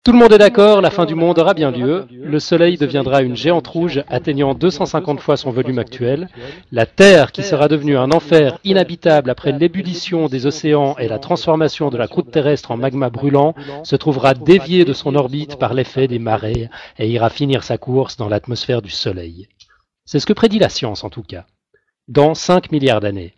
Tout le monde est d'accord, la fin du monde aura bien lieu. Le Soleil deviendra une géante rouge atteignant 250 fois son volume actuel. La Terre, qui sera devenue un enfer inhabitable après l'ébullition des océans et la transformation de la croûte terrestre en magma brûlant, se trouvera déviée de son orbite par l'effet des marées et ira finir sa course dans l'atmosphère du Soleil. C'est ce que prédit la science en tout cas. Dans 5 milliards d'années.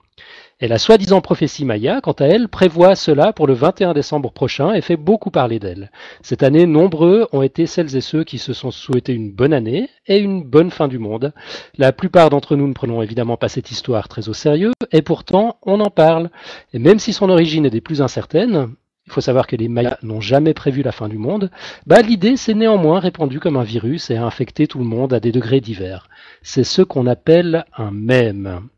Et la soi-disant prophétie Maya, quant à elle, prévoit cela pour le 21 décembre prochain et fait beaucoup parler d'elle. Cette année, nombreux ont été celles et ceux qui se sont souhaités une bonne année et une bonne fin du monde. La plupart d'entre nous ne prenons évidemment pas cette histoire très au sérieux, et pourtant, on en parle. Et même si son origine est des plus incertaines, il faut savoir que les Mayas n'ont jamais prévu la fin du monde, l'idée s'est néanmoins répandue comme un virus et a infecté tout le monde à des degrés divers. C'est ce qu'on appelle un mème.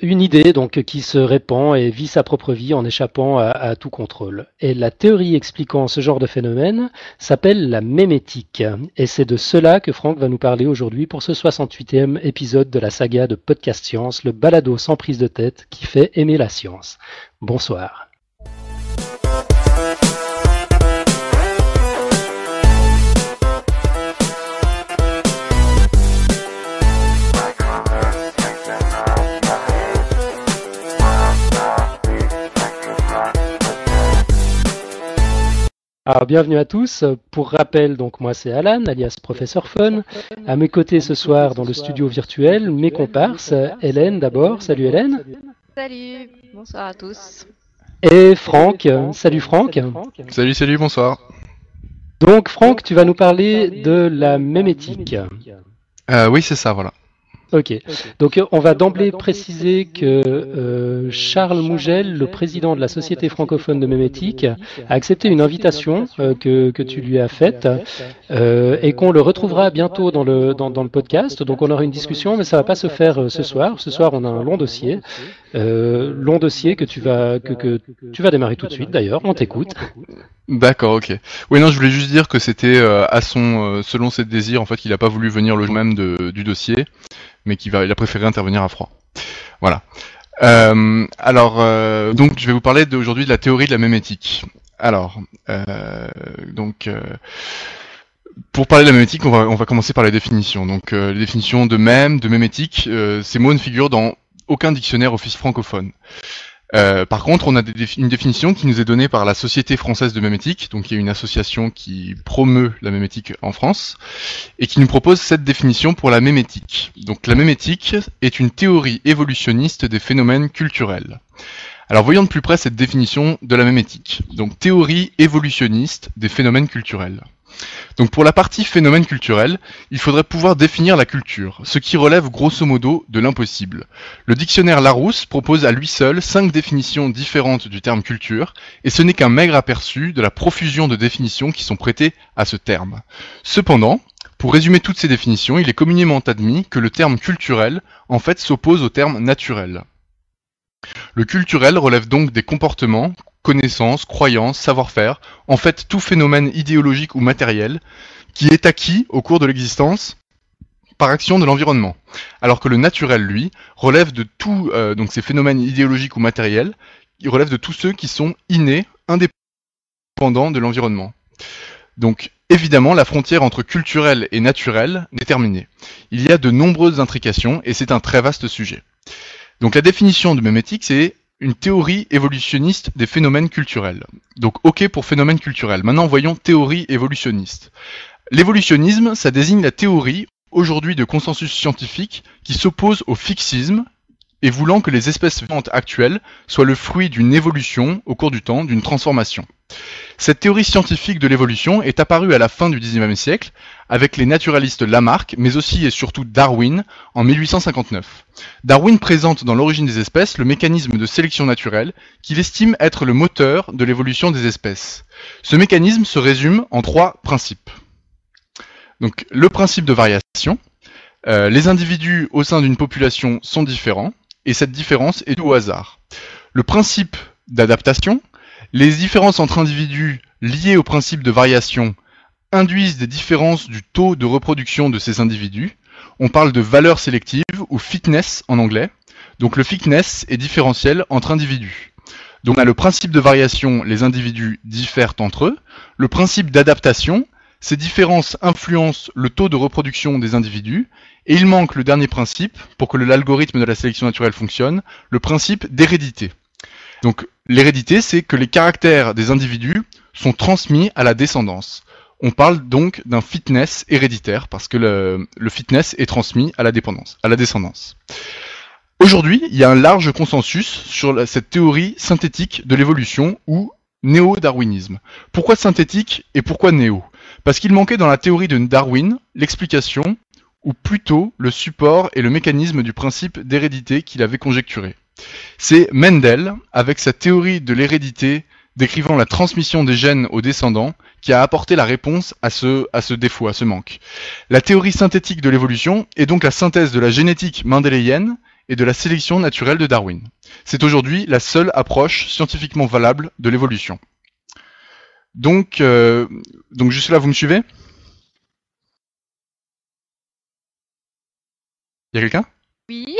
Une idée donc qui se répand et vit sa propre vie en échappant à tout contrôle. Et la théorie expliquant ce genre de phénomène s'appelle la mémétique. Et c'est de cela que Franck va nous parler aujourd'hui pour ce 68e épisode de la saga de Podcast Science, le balado sans prise de tête qui fait aimer la science. Bonsoir. Alors, bienvenue à tous. Pour rappel, donc moi c'est Alan, alias Professeur Fun. À mes côtés ce soir dans le studio virtuel, mes comparses, Hélène d'abord. Salut Hélène. Salut, bonsoir à tous. Et Franck. Salut Franck. Salut, bonsoir. Donc Franck, tu vas nous parler de la mémétique. Oui, c'est ça, voilà. Ok, donc on va d'emblée préciser que Charles Mougel, le président de la Société francophone de mémétique, a accepté une invitation que tu lui as faite et qu'on le retrouvera bientôt dans le podcast. Donc on aura une discussion, mais ça va pas se faire ce soir. Ce soir, on a un long dossier que tu vas démarrer tout de suite. D'ailleurs, on t'écoute. D'accord, ok. Oui, non, je voulais juste dire que c'était selon ses désirs, en fait, qu'il n'a pas voulu venir le jour même du dossier, mais il a préféré intervenir à froid. Voilà. Donc, je vais vous parler aujourd'hui de la théorie de la mémétique. Alors, pour parler de la mémétique, on va commencer par les définitions. Donc, les définitions de mème, de mémétique, ces mots ne figurent dans aucun dictionnaire office francophone. Par contre, on a une définition qui nous est donnée par la Société française de mémétique, donc il y a une association qui promeut la mémétique en France, et qui nous propose cette définition pour la mémétique. Donc la mémétique est une théorie évolutionniste des phénomènes culturels. Alors voyons de plus près cette définition de la mémétique. Donc théorie évolutionniste des phénomènes culturels. Donc pour la partie phénomène culturel, il faudrait pouvoir définir la culture, ce qui relève grosso modo de l'impossible. Le dictionnaire Larousse propose à lui seul 5 définitions différentes du terme culture, et ce n'est qu'un maigre aperçu de la profusion de définitions qui sont prêtées à ce terme. Cependant, pour résumer toutes ces définitions, il est communément admis que le terme culturel, en fait, s'oppose au terme naturel. Le culturel relève donc des comportements, connaissances, croyances, savoir-faire, en fait tout phénomène idéologique ou matériel qui est acquis au cours de l'existence par action de l'environnement. Alors que le naturel, lui, relève de tous donc ces phénomènes idéologiques ou matériels, il relève de tous ceux qui sont innés, indépendants de l'environnement. Donc évidemment, la frontière entre culturel et naturel n'est terminée. Il y a de nombreuses intrications et c'est un très vaste sujet. Donc la définition de mémétique, c'est une théorie évolutionniste des phénomènes culturels. Donc ok pour phénomène culturel. Maintenant voyons théorie évolutionniste. L'évolutionnisme, ça désigne la théorie, aujourd'hui de consensus scientifique, qui s'oppose au fixisme et voulant que les espèces vivantes actuelles soient le fruit d'une évolution au cours du temps, d'une transformation. Cette théorie scientifique de l'évolution est apparue à la fin du XIXe siècle avec les naturalistes Lamarck, mais aussi et surtout Darwin en 1859. Darwin présente dans l'origine des espèces le mécanisme de sélection naturelle qu'il estime être le moteur de l'évolution des espèces. Ce mécanisme se résume en 3 principes. Donc le principe de variation, les individus au sein d'une population sont différents et cette différence est due au hasard. Le principe d'adaptation, les différences entre individus liées au principe de variation induisent des différences du taux de reproduction de ces individus. On parle de valeur sélective ou fitness en anglais. Donc le fitness est différentiel entre individus. Donc on a le principe de variation, les individus diffèrent entre eux. Le principe d'adaptation, ces différences influencent le taux de reproduction des individus. Et il manque le dernier principe, pour que l'algorithme de la sélection naturelle fonctionne, le principe d'hérédité. Donc l'hérédité, c'est que les caractères des individus sont transmis à la descendance. On parle donc d'un fitness héréditaire, parce que le fitness est transmis à la descendance. Aujourd'hui, il y a un large consensus sur cette théorie synthétique de l'évolution, ou néo-darwinisme. Pourquoi synthétique et pourquoi néo? Parce qu'il manquait dans la théorie de Darwin l'explication, ou plutôt le support et le mécanisme du principe d'hérédité qu'il avait conjecturé. C'est Mendel, avec sa théorie de l'hérédité décrivant la transmission des gènes aux descendants, qui a apporté la réponse à ce défaut, à ce manque. La théorie synthétique de l'évolution est donc la synthèse de la génétique mendélienne et de la sélection naturelle de Darwin. C'est aujourd'hui la seule approche scientifiquement valable de l'évolution. Donc jusque-là, vous me suivez? Il y a quelqu'un? Oui.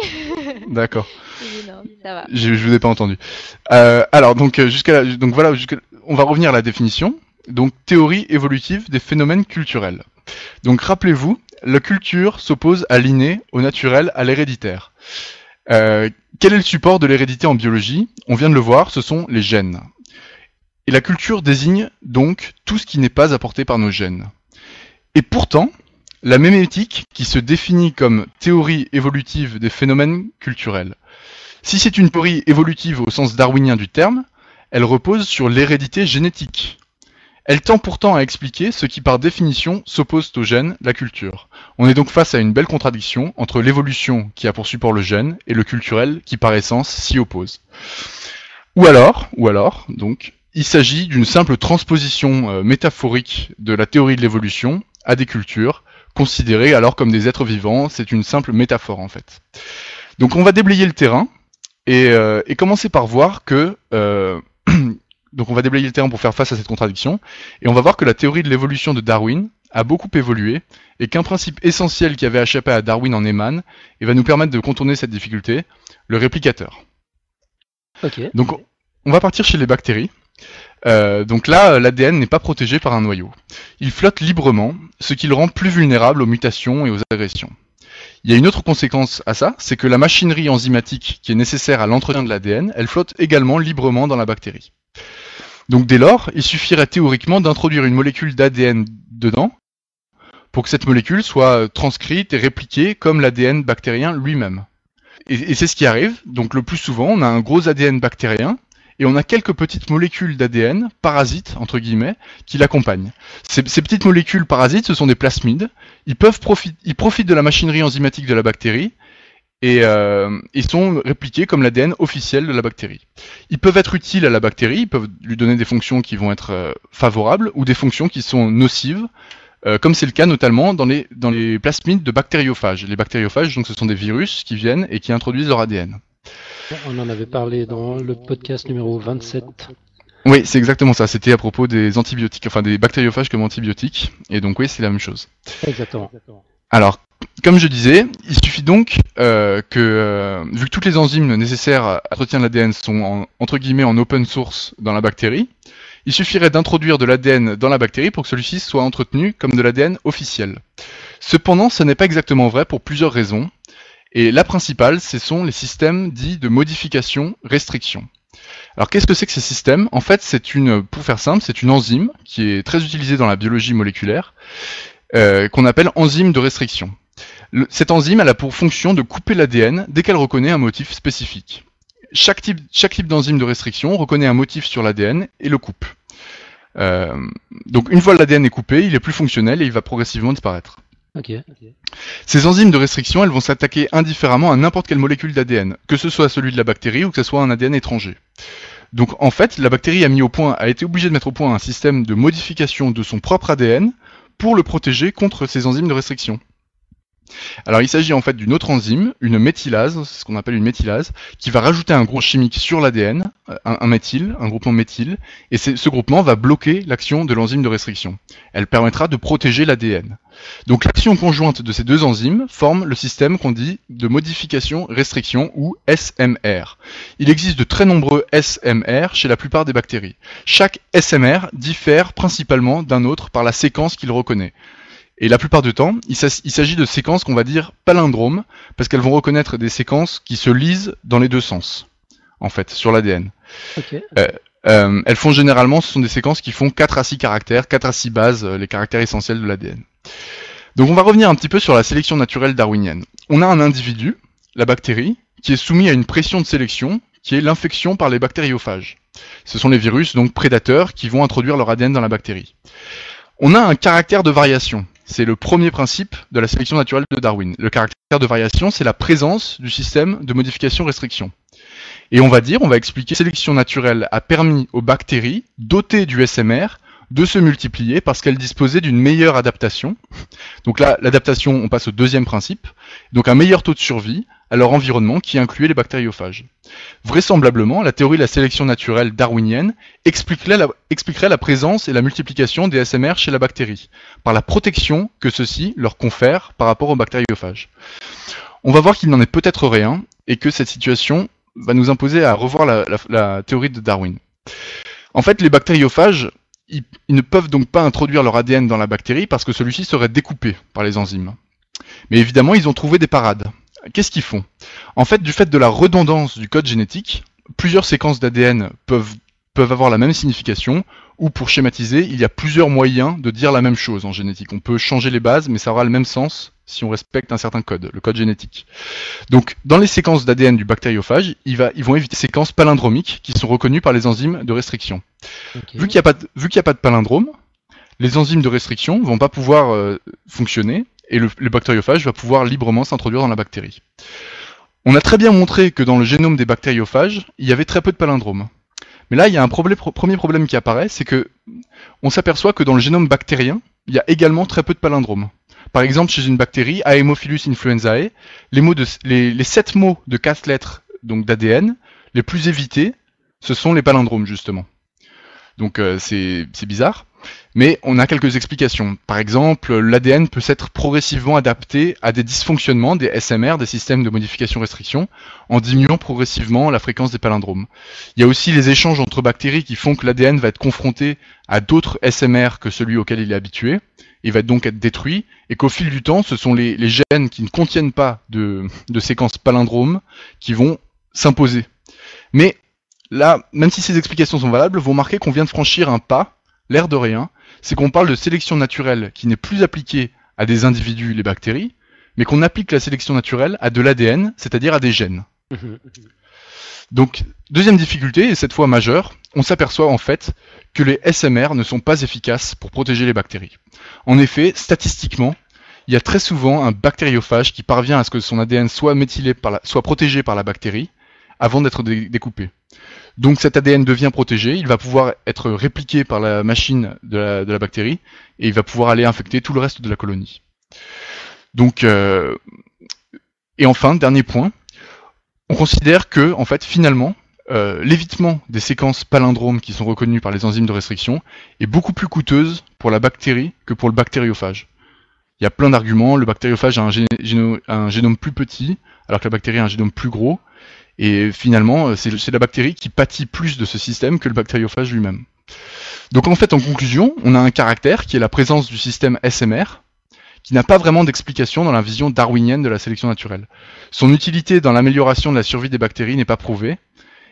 D'accord. Oui, non, ça va. Je vous ai pas entendu. Alors jusqu'à là, voilà, on va revenir à la définition. Donc théorie évolutive des phénomènes culturels. Donc rappelez-vous, la culture s'oppose à l'inné, au naturel, à l'héréditaire. Quel est le support de l'hérédité en biologie? On vient de le voir, ce sont les gènes. Et la culture désigne donc tout ce qui n'est pas apporté par nos gènes. Et pourtant, la mémétique, qui se définit comme théorie évolutive des phénomènes culturels. Si c'est une théorie évolutive au sens darwinien du terme, elle repose sur l'hérédité génétique. Elle tend pourtant à expliquer ce qui par définition s'oppose au gène, la culture. On est donc face à une belle contradiction entre l'évolution qui a pour support le gène et le culturel qui par essence s'y oppose. Ou alors, donc, il s'agit d'une simple transposition métaphorique de la théorie de l'évolution à des cultures, considérées alors comme des êtres vivants, c'est une simple métaphore en fait. Donc on va déblayer le terrain et commencer par voir que donc on va déblayer le terrain pour faire face à cette contradiction et on va voir que la théorie de l'évolution de Darwin a beaucoup évolué et qu'un principe essentiel qui avait échappé à Darwin en émane et va nous permettre de contourner cette difficulté, le réplicateur. Okay. Donc on va partir chez les bactéries. Donc là, l'ADN n'est pas protégé par un noyau. Il flotte librement, ce qui le rend plus vulnérable aux mutations et aux agressions. Il y a une autre conséquence à ça, c'est que la machinerie enzymatique qui est nécessaire à l'entretien de l'ADN, elle flotte également librement dans la bactérie. Donc dès lors, il suffirait théoriquement d'introduire une molécule d'ADN dedans pour que cette molécule soit transcrite et répliquée comme l'ADN bactérien lui-même. Et c'est ce qui arrive. Donc le plus souvent, on a un gros ADN bactérien et on a quelques petites molécules d'ADN, parasites, entre guillemets, qui l'accompagnent. Ces petites molécules parasites, ce sont des plasmides. Ils profitent de la machinerie enzymatique de la bactérie et ils sont répliqués comme l'ADN officiel de la bactérie. Ils peuvent être utiles à la bactérie, ils peuvent lui donner des fonctions qui vont être favorables ou des fonctions qui sont nocives, comme c'est le cas notamment dans les plasmides de bactériophages. Les bactériophages, donc, ce sont des virus qui viennent et qui introduisent leur ADN. On en avait parlé dans le podcast numéro 27. Oui, c'est exactement ça. C'était à propos des antibiotiques, enfin des bactériophages comme antibiotiques. Et donc oui, c'est la même chose. Exactement. Alors, comme je disais, il suffit donc vu que toutes les enzymes nécessaires à l'entretien de l'ADN sont entre guillemets en open source dans la bactérie, il suffirait d'introduire de l'ADN dans la bactérie pour que celui-ci soit entretenu comme de l'ADN officiel. Cependant, ce n'est pas exactement vrai pour plusieurs raisons. Et la principale, ce sont les systèmes dits de modification-restriction. Alors qu'est-ce que c'est que ces systèmes? En fait, pour faire simple, c'est une enzyme qui est très utilisée dans la biologie moléculaire, qu'on appelle enzyme de restriction. Cette enzyme, elle a pour fonction de couper l'ADN dès qu'elle reconnaît un motif spécifique. Chaque type d'enzyme de restriction reconnaît un motif sur l'ADN et le coupe. Donc une fois l'ADN est coupé, il est plus fonctionnel et il va progressivement disparaître. Okay. Ces enzymes de restriction, elles vont s'attaquer indifféremment à n'importe quelle molécule d'ADN, que ce soit celui de la bactérie ou que ce soit un ADN étranger. Donc en fait, la bactérie a été obligée de mettre au point un système de modification de son propre ADN pour le protéger contre ces enzymes de restriction. Alors il s'agit en fait d'une autre enzyme, une méthylase, c'est ce qu'on appelle une méthylase, qui va rajouter un groupe chimique sur l'ADN, un méthyle, un groupement méthyle, et ce groupement va bloquer l'action de l'enzyme de restriction. Elle permettra de protéger l'ADN. Donc l'action conjointe de ces deux enzymes forme le système qu'on dit de modification-restriction ou SMR. Il existe de très nombreux SMR chez la plupart des bactéries. Chaque SMR diffère principalement d'un autre par la séquence qu'il reconnaît. Et la plupart du temps, il s'agit de séquences qu'on va dire palindromes, parce qu'elles vont reconnaître des séquences qui se lisent dans les deux sens, en fait, sur l'ADN. Ok. Elles font généralement, ce sont des séquences qui font 4 à 6 caractères, 4 à 6 bases, les caractères essentiels de l'ADN. Donc on va revenir un petit peu sur la sélection naturelle darwinienne. On a un individu, la bactérie, qui est soumis à une pression de sélection, qui est l'infection par les bactériophages. Ce sont les virus, donc prédateurs, qui vont introduire leur ADN dans la bactérie. On a un caractère de variation. C'est le premier principe de la sélection naturelle de Darwin. Le caractère de variation, c'est la présence du système de modification-restriction. Et on va expliquer que la sélection naturelle a permis aux bactéries dotées du SMR de se multiplier parce qu'elles disposaient d'une meilleure adaptation. Donc là, l'adaptation, on passe au deuxième principe. Donc un meilleur taux de survie à leur environnement qui incluait les bactériophages. Vraisemblablement, la théorie de la sélection naturelle darwinienne expliquerait la présence et la multiplication des SMR chez la bactérie, par la protection que ceux-ci leur confèrent par rapport aux bactériophages. On va voir qu'il n'en est peut-être rien, et que cette situation va nous imposer à revoir la théorie de Darwin. En fait, les bactériophages, ils ne peuvent donc pas introduire leur ADN dans la bactérie parce que celui-ci serait découpé par les enzymes. Mais évidemment, ils ont trouvé des parades. Qu'est-ce qu'ils font? En fait, du fait de la redondance du code génétique, plusieurs séquences d'ADN peuvent avoir la même signification, ou pour schématiser, il y a plusieurs moyens de dire la même chose en génétique. On peut changer les bases, mais ça aura le même sens si on respecte un certain code, le code génétique. Donc, dans les séquences d'ADN du bactériophage, ils vont éviter les séquences palindromiques qui sont reconnues par les enzymes de restriction. Okay. Vu qu'il n'y a pas de palindrome, les enzymes de restriction vont pas pouvoir fonctionner, et le bactériophage va pouvoir librement s'introduire dans la bactérie. On a très bien montré que dans le génome des bactériophages, il y avait très peu de palindromes. Mais là, il y a un premier problème qui apparaît, c'est que on s'aperçoit que dans le génome bactérien, il y a également très peu de palindromes. Par exemple, chez une bactérie, Haemophilus influenzae, les 7 mots de 4 lettres donc d'ADN, les plus évités, ce sont les palindromes, justement. Donc c'est bizarre. Mais on a quelques explications. Par exemple, l'ADN peut s'être progressivement adapté à des dysfonctionnements des SMR, des systèmes de modification-restriction, en diminuant progressivement la fréquence des palindromes. Il y a aussi les échanges entre bactéries qui font que l'ADN va être confronté à d'autres SMR que celui auquel il est habitué, et va donc être détruit, et qu'au fil du temps, ce sont les gènes qui ne contiennent pas de séquences palindromes qui vont s'imposer. Mais là, même si ces explications sont valables, vous remarquez qu'on vient de franchir un pas, l'air de rien, c'est qu'on parle de sélection naturelle qui n'est plus appliquée à des individus, les bactéries, mais qu'on applique la sélection naturelle à de l'ADN, c'est-à-dire à des gènes. Donc, deuxième difficulté, et cette fois majeure, on s'aperçoit en fait que les SMR ne sont pas efficaces pour protéger les bactéries. En effet, statistiquement, il y a très souvent un bactériophage qui parvient à ce que son ADN soit soit protégé par la bactérie avant d'être découpé. Donc cet ADN devient protégé, il va pouvoir être répliqué par la machine de la bactérie, et il va pouvoir aller infecter tout le reste de la colonie. Donc, et enfin, dernier point, on considère que, en fait, finalement, l'évitement des séquences palindromes qui sont reconnues par les enzymes de restriction est beaucoup plus coûteuse pour la bactérie que pour le bactériophage. Il y a plein d'arguments, le bactériophage a un génome plus petit, alors que la bactérie a un génome plus gros, et finalement, c'est la bactérie qui pâtit plus de ce système que le bactériophage lui-même. Donc en fait, en conclusion, on a un caractère qui est la présence du système SMR, qui n'a pas vraiment d'explication dans la vision darwinienne de la sélection naturelle. Son utilité dans l'amélioration de la survie des bactéries n'est pas prouvée,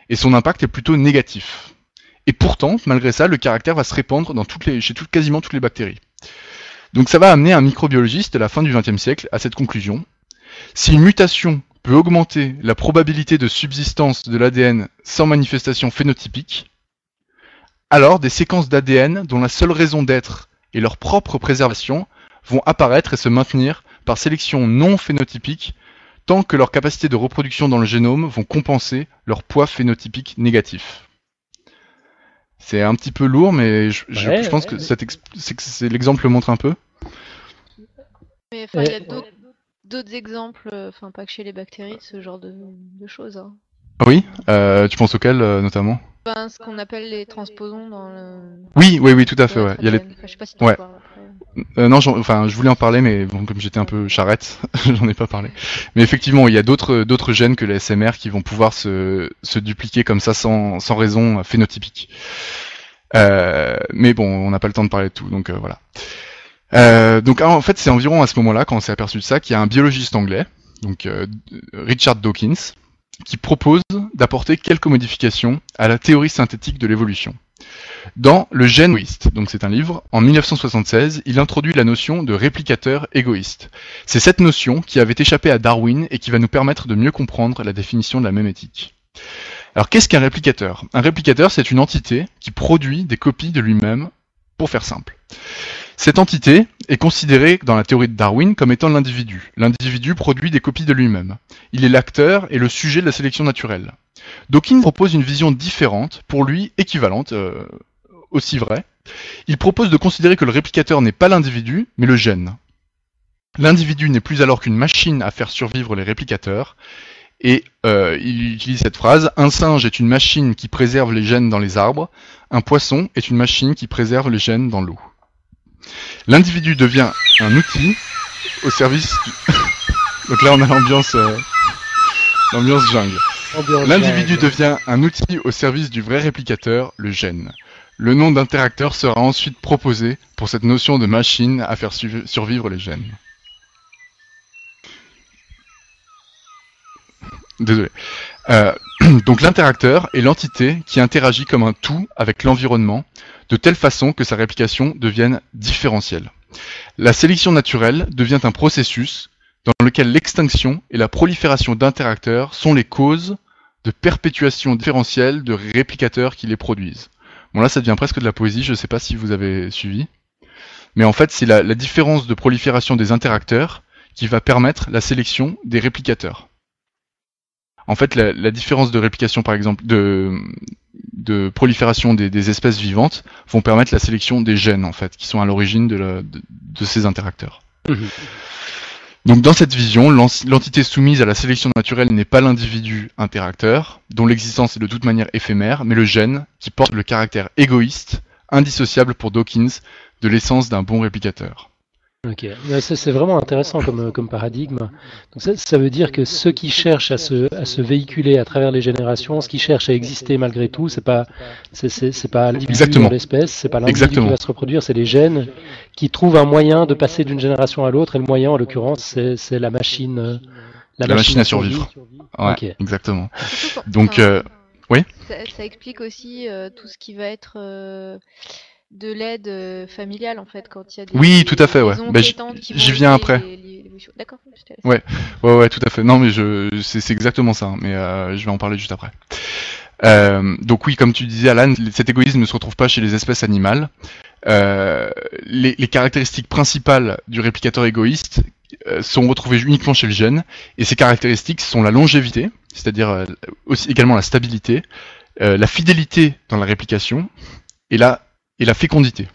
et son impact est plutôt négatif. Et pourtant, malgré ça, le caractère va se répandre chez quasiment toutes les bactéries. Donc ça va amener un microbiologiste à la fin du XXe siècle à cette conclusion. Si une mutation peut augmenter la probabilité de subsistance de l'ADN sans manifestation phénotypique, alors des séquences d'ADN dont la seule raison d'être est leur propre préservation vont apparaître et se maintenir par sélection non phénotypique tant que leurs capacités de reproduction dans le génome vont compenser leur poids phénotypique négatif. C'est un petit peu lourd, mais je pense que l'exemple le montre un peu. Mais il y a d'autres exemples, enfin pas que chez les bactéries, de ce genre de choses, hein. Oui, tu penses auquel notamment? Ben, ce qu'on appelle les transposons dans Oui, tout à fait. dans Ouais. notre Il y a les... ADN. Enfin, je sais pas si tu en ouais. parles après. Non, enfin, je voulais en parler, mais bon, comme j'étais un peu charrette, j'en ai pas parlé. Mais effectivement, il y a d'autres gènes que les SMR qui vont pouvoir se dupliquer comme ça sans raison phénotypique. Mais bon, on n'a pas le temps de parler de tout, donc voilà. Donc en fait, c'est environ à ce moment-là, quand on s'est aperçu de ça, qu'il y a un biologiste anglais, donc Richard Dawkins, qui propose d'apporter quelques modifications à la théorie synthétique de l'évolution. Dans Le gène égoïste, donc c'est un livre, en 1976, il introduit la notion de réplicateur égoïste. C'est cette notion qui avait échappé à Darwin et qui va nous permettre de mieux comprendre la définition de la mémétique. Alors qu'est-ce qu'un réplicateur? Un réplicateur, c'est une entité qui produit des copies de lui-même, pour faire simple. Cette entité est considérée dans la théorie de Darwin comme étant l'individu. L'individu produit des copies de lui-même. Il est l'acteur et le sujet de la sélection naturelle. Dawkins propose une vision différente, pour lui équivalente, aussi vraie. Il propose de considérer que le réplicateur n'est pas l'individu, mais le gène. L'individu n'est plus alors qu'une machine à faire survivre les réplicateurs, et il utilise cette phrase: un singe est une machine qui préserve les gènes dans les arbres, un poisson est une machine qui préserve les gènes dans l'eau. L'individu devient un outil au service du... Donc là on a l'ambiance jungle. L'individu devient un outil au service du vrai réplicateur, le gène. Le nom d'interacteur sera ensuite proposé pour cette notion de machine à faire survivre les gènes. Désolé. Donc l'interacteur est l'entité qui interagit comme un tout avec l'environnement, de telle façon que sa réplication devienne différentielle. La sélection naturelle devient un processus dans lequel l'extinction et la prolifération d'interacteurs sont les causes de perpétuation différentielle de réplicateurs qui les produisent. Bon là ça devient presque de la poésie, je ne sais pas si vous avez suivi. Mais en fait c'est la différence de prolifération des interacteurs qui va permettre la sélection des réplicateurs. En fait, la différence de réplication, par exemple, de prolifération des espèces vivantes, vont permettre la sélection des gènes, en fait, qui sont à l'origine de ces interacteurs. Donc, dans cette vision, l'entité soumise à la sélection naturelle n'est pas l'individu interacteur, dont l'existence est de toute manière éphémère, mais le gène, qui porte le caractère égoïste, indissociable pour Dawkins, de l'essence d'un bon réplicateur. Ok, c'est vraiment intéressant comme paradigme. Donc ça veut dire que ceux qui cherchent à se véhiculer à travers les générations, ce qui cherche à exister malgré tout, c'est pas l'individu dans l'espèce, c'est pas l'individu qui va se reproduire, c'est les gènes qui trouvent un moyen de passer d'une génération à l'autre, et le moyen en l'occurrence c'est la machine. La machine à survivre. Ouais, okay. Exactement. Donc oui. Ça explique aussi tout ce qui va être de l'aide familiale en fait quand il y a des oui tout à fait ouais bah, j'y viens après d'accord ouais tout à fait non mais c'est exactement ça mais je vais en parler juste après donc oui comme tu disais Alan cet égoïsme ne se retrouve pas chez les espèces animales les caractéristiques principales du réplicateur égoïste sont retrouvées uniquement chez le gène et ces caractéristiques sont la longévité c'est-à-dire aussi également la stabilité la fidélité dans la réplication et la fécondité.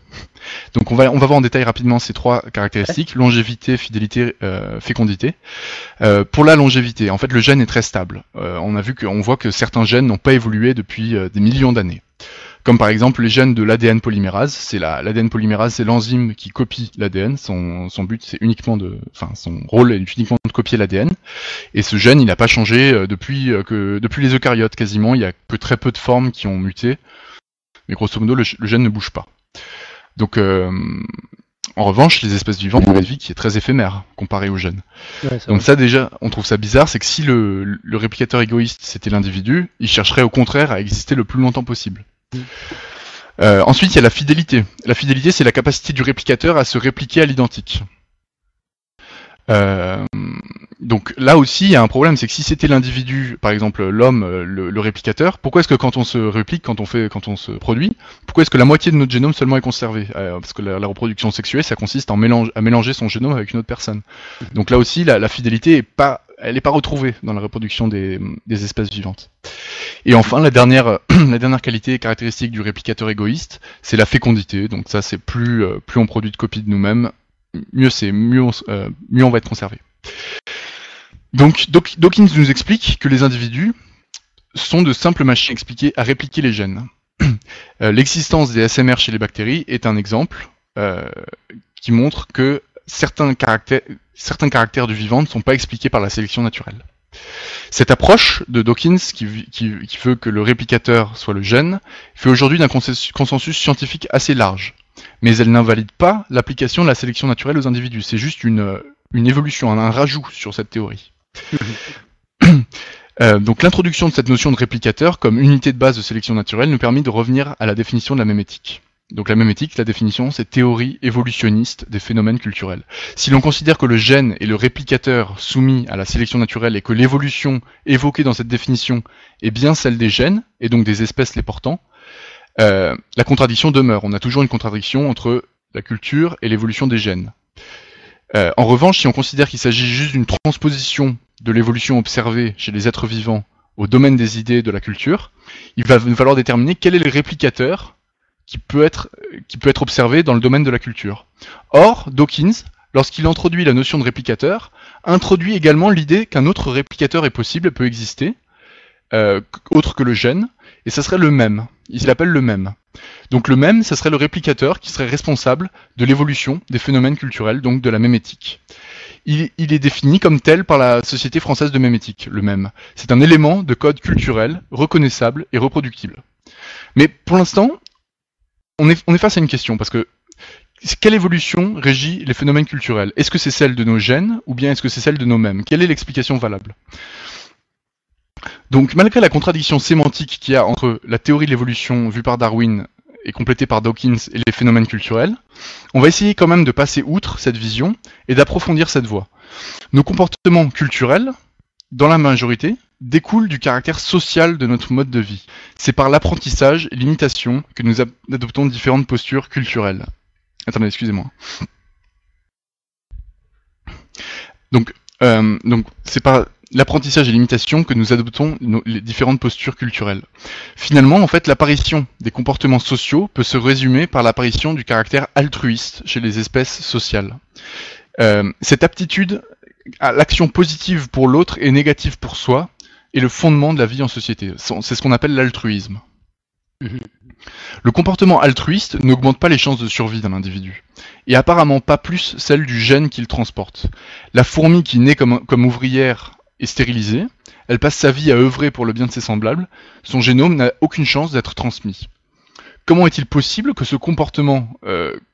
Donc on va voir en détail rapidement ces trois caractéristiques, longévité, fidélité, fécondité. Pour la longévité, en fait le gène est très stable. On voit que certains gènes n'ont pas évolué depuis des millions d'années. Comme par exemple les gènes de l'ADN polymérase. L'ADN polymérase, c'est l'enzyme qui copie l'ADN. Son but, c'est son rôle est uniquement de copier l'ADN. Et ce gène, il n'a pas changé depuis les eucaryotes quasiment. Il y a que très peu de formes qui ont muté. Mais grosso modo, le gène ne bouge pas. Donc, en revanche, les espèces vivantes ont une vie qui est très éphémère comparée au gène. Ouais, donc ça déjà, on trouve ça bizarre, c'est que si le réplicateur égoïste c'était l'individu, il chercherait au contraire à exister le plus longtemps possible. Ensuite, il y a la fidélité. La fidélité, c'est la capacité du réplicateur à se répliquer à l'identique. Donc là aussi, il y a un problème, c'est que si c'était l'individu, par exemple l'homme, le réplicateur, pourquoi est-ce que quand on se réplique, quand on se produit, pourquoi est-ce que la moitié de notre génome seulement est conservée parce que la reproduction sexuée, ça consiste à mélanger son génome avec une autre personne. Donc là aussi, la fidélité elle n'est pas retrouvée dans la reproduction des espèces vivantes. Et enfin, la dernière qualité caractéristique du réplicateur égoïste, c'est la fécondité. Donc ça, c'est plus on produit de copies de nous-mêmes, mieux on va être conservé. Donc Dawkins nous explique que les individus sont de simples machines à répliquer les gènes. L'existence des SMR chez les bactéries est un exemple qui montre que certains caractères du vivant ne sont pas expliqués par la sélection naturelle. Cette approche de Dawkins, qui veut que le réplicateur soit le gène, fait aujourd'hui d'un consensus scientifique assez large. Mais elle n'invalide pas l'application de la sélection naturelle aux individus. C'est juste une évolution, un rajout sur cette théorie. Donc l'introduction de cette notion de réplicateur comme unité de base de sélection naturelle nous permet de revenir à la définition de la mémétique. Donc la mémétique, la définition, c'est théorie évolutionniste des phénomènes culturels. Si l'on considère que le gène est le réplicateur soumis à la sélection naturelle et que l'évolution évoquée dans cette définition est bien celle des gènes, et donc des espèces les portant, la contradiction demeure. On a toujours une contradiction entre la culture et l'évolution des gènes. En revanche, si on considère qu'il s'agit juste d'une transposition de l'évolution observée chez les êtres vivants au domaine des idées et de la culture, il va falloir déterminer quel est le réplicateur qui peut être observé dans le domaine de la culture. Or, Dawkins, lorsqu'il introduit la notion de réplicateur, introduit également l'idée qu'un autre réplicateur est possible, peut exister, autre que le gène, et ça serait le même. Il l'appelle le même. Donc le même, ça serait le réplicateur qui serait responsable de l'évolution des phénomènes culturels, donc de la mémétique. Il est défini comme tel par la Société française de mémétique, le même. C'est un élément de code culturel, reconnaissable et reproductible. Mais pour l'instant, on est face à une question, parce que quelle évolution régit les phénomènes culturels? Est-ce que c'est celle de nos gènes, ou bien est-ce que c'est celle de nos mêmes? Quelle est l'explication valable? Donc malgré la contradiction sémantique qu'il y a entre la théorie de l'évolution vue par Darwin et complétée par Dawkins et les phénomènes culturels, on va essayer quand même de passer outre cette vision et d'approfondir cette voie. Nos comportements culturels, dans la majorité, découlent du caractère social de notre mode de vie. C'est par l'apprentissage et l'imitation que nous adoptons différentes postures culturelles. Attendez, excusez-moi. Donc c'est par l'apprentissage et l'imitation que nous adoptons les différentes postures culturelles. Finalement, en fait, l'apparition des comportements sociaux peut se résumer par l'apparition du caractère altruiste chez les espèces sociales. Cette aptitude à l'action positive pour l'autre et négative pour soi est le fondement de la vie en société. C'est ce qu'on appelle l'altruisme. Le comportement altruiste n'augmente pas les chances de survie d'un individu, et apparemment pas plus celles du gène qu'il transporte. La fourmi qui naît comme ouvrière est stérilisée, elle passe sa vie à œuvrer pour le bien de ses semblables, son génome n'a aucune chance d'être transmis. Comment est-il possible que ce comportement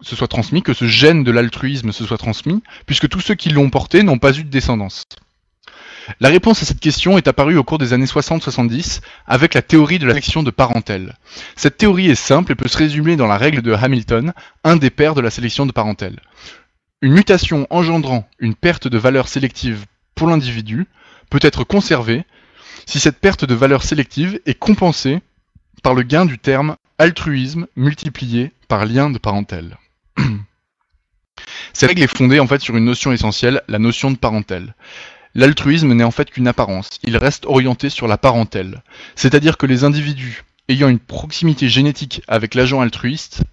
se soit transmis, que ce gène de l'altruisme se soit transmis, puisque tous ceux qui l'ont porté n'ont pas eu de descendance? La réponse à cette question est apparue au cours des années 60-70 avec la théorie de la sélection de parentèle. Cette théorie est simple et peut se résumer dans la règle de Hamilton, un des pères de la sélection de parentèle. Une mutation engendrant une perte de valeur sélective pour l'individu peut être conservée si cette perte de valeur sélective est compensée par le gain du terme altruisme multiplié par lien de parentèle. Cette règle est fondée en fait sur une notion essentielle, la notion de parentèle. L'altruisme n'est en fait qu'une apparence, il reste orienté sur la parentèle. C'est-à-dire que les individus ayant une proximité génétique avec l'agent altruiste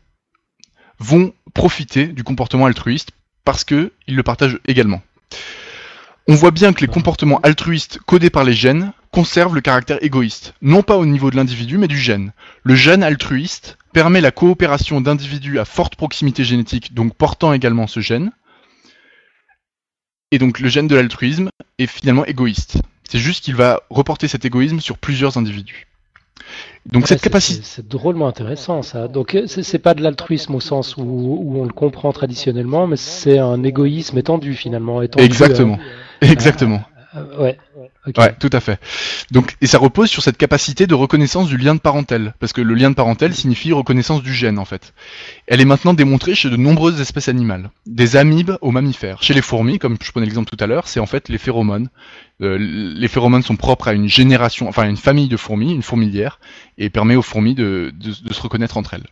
vont profiter du comportement altruiste parce qu'ils le partagent également. On voit bien que les comportements altruistes codés par les gènes conservent le caractère égoïste, non pas au niveau de l'individu mais du gène. Le gène altruiste permet la coopération d'individus à forte proximité génétique, donc portant également ce gène. Et donc le gène de l'altruisme est finalement égoïste. C'est juste qu'il va reporter cet égoïsme sur plusieurs individus. Donc cette capacité... C'est drôlement intéressant ça. Donc c'est pas de l'altruisme au sens où on le comprend traditionnellement, mais c'est un égoïsme étendu finalement. Exactement. Exactement. Ouais. Okay. Ouais, tout à fait. Donc, et ça repose sur cette capacité de reconnaissance du lien de parentèle, parce que le lien de parentèle signifie reconnaissance du gène en fait. Elle est maintenant démontrée chez de nombreuses espèces animales, des amibes aux mammifères. Chez les fourmis, comme je prenais l'exemple tout à l'heure, c'est en fait les phéromones. Les phéromones sont propres à une génération, enfin à une famille de fourmis, une fourmilière, et permet aux fourmis de se reconnaître entre elles.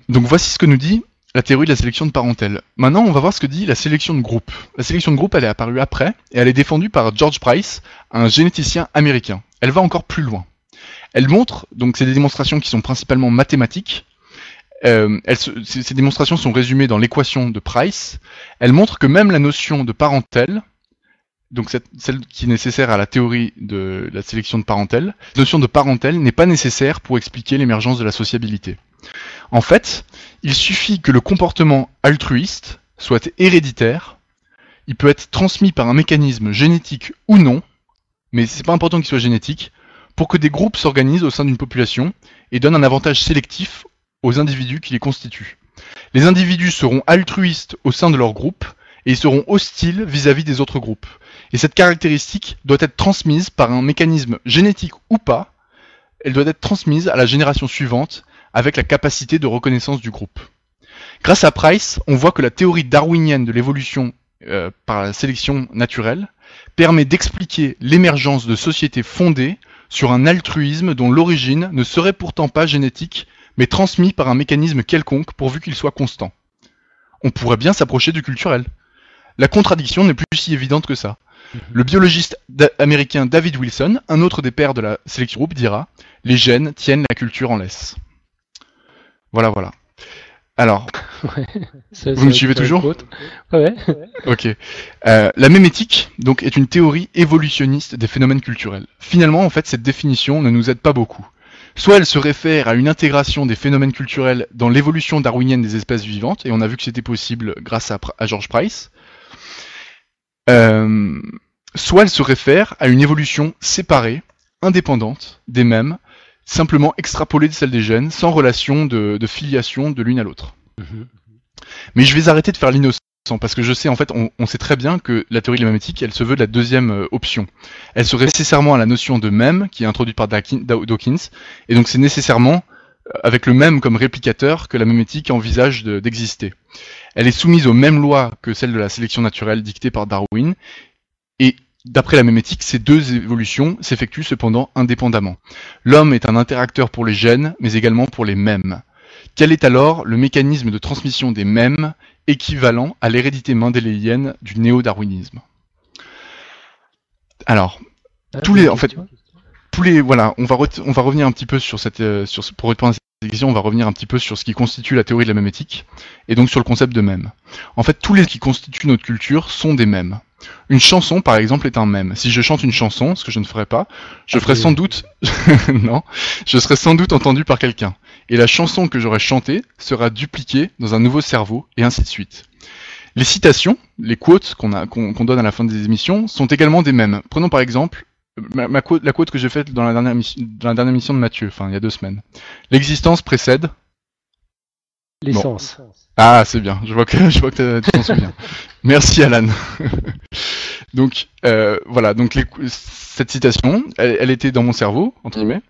Donc voici ce que nous dit la théorie de la sélection de parentèle. Maintenant, on va voir ce que dit la sélection de groupe. La sélection de groupe, elle est apparue après, et elle est défendue par George Price, un généticien américain. Elle va encore plus loin. Elle montre, donc c'est des démonstrations qui sont principalement mathématiques, ces démonstrations sont résumées dans l'équation de Price, elle montre que même la notion de parentèle donc celle qui est nécessaire à la théorie de la sélection de parentèle, la notion de parentèle n'est pas nécessaire pour expliquer l'émergence de la sociabilité. En fait, il suffit que le comportement altruiste soit héréditaire, il peut être transmis par un mécanisme génétique ou non, mais c'est pas important qu'il soit génétique, pour que des groupes s'organisent au sein d'une population et donnent un avantage sélectif aux individus qui les constituent. Les individus seront altruistes au sein de leur groupe et ils seront hostiles vis-à-vis des autres groupes. Et cette caractéristique doit être transmise par un mécanisme génétique ou pas, elle doit être transmise à la génération suivante avec la capacité de reconnaissance du groupe. Grâce à Price, on voit que la théorie darwinienne de l'évolution par la sélection naturelle permet d'expliquer l'émergence de sociétés fondées sur un altruisme dont l'origine ne serait pourtant pas génétique, mais transmis par un mécanisme quelconque pourvu qu'il soit constant. On pourrait bien s'approcher du culturel. La contradiction n'est plus si évidente que ça. Le biologiste américain David Wilson, un autre des pères de la sélection groupe, dira « Les gènes tiennent la culture en laisse ». Voilà. Alors, vous me suivez toujours ? Ouais. Ok. La mémétique, donc, est une théorie évolutionniste des phénomènes culturels. Finalement, en fait, cette définition ne nous aide pas beaucoup. Soit elle se réfère à une intégration des phénomènes culturels dans l'évolution darwinienne des espèces vivantes, et on a vu que c'était possible grâce à George Price. Soit elle se réfère à une évolution séparée, indépendante des mêmes, simplement extrapolée de celle des gènes, sans relation de filiation de l'une à l'autre. Mais je vais arrêter de faire l'innocent, parce que je sais, en fait, on sait très bien que la théorie de la mémétique, elle se veut de la deuxième option. Elle se réfère nécessairement à la notion de mème, qui est introduite par Dawkins, et donc c'est nécessairement avec le mème comme réplicateur que la mémétique envisage d'exister. Elle est soumise aux mêmes lois que celle de la sélection naturelle dictée par Darwin, et d'après la mémétique, ces deux évolutions s'effectuent cependant indépendamment. L'homme est un interacteur pour les gènes, mais également pour les mèmes. Quel est alors le mécanisme de transmission des mèmes équivalent à l'hérédité mendéléienne du néo-darwinisme? Alors, voilà, on va revenir un petit peu pour répondre à cette question, on va revenir un petit peu sur ce qui constitue la théorie de la mémétique, et donc sur le concept de mème. En fait, tous les qui constituent notre culture sont des mèmes. Une chanson, par exemple, est un mème. Si je chante une chanson, ce que je ne ferai pas, je serai sans doute entendu par quelqu'un. Et la chanson que j'aurai chantée sera dupliquée dans un nouveau cerveau, et ainsi de suite. Les citations, les quotes qu'on donne à la fin des émissions, sont également des mèmes. Prenons par exemple la quote que j'ai faite dans la dernière émission de Mathieu, il y a 2 semaines. L'existence précède l'essence. Bon. Ah, c'est bien. Je vois que tu t'en souviens. Merci, Alan. Donc, voilà. Donc, cette citation, elle était dans mon cerveau, entre guillemets,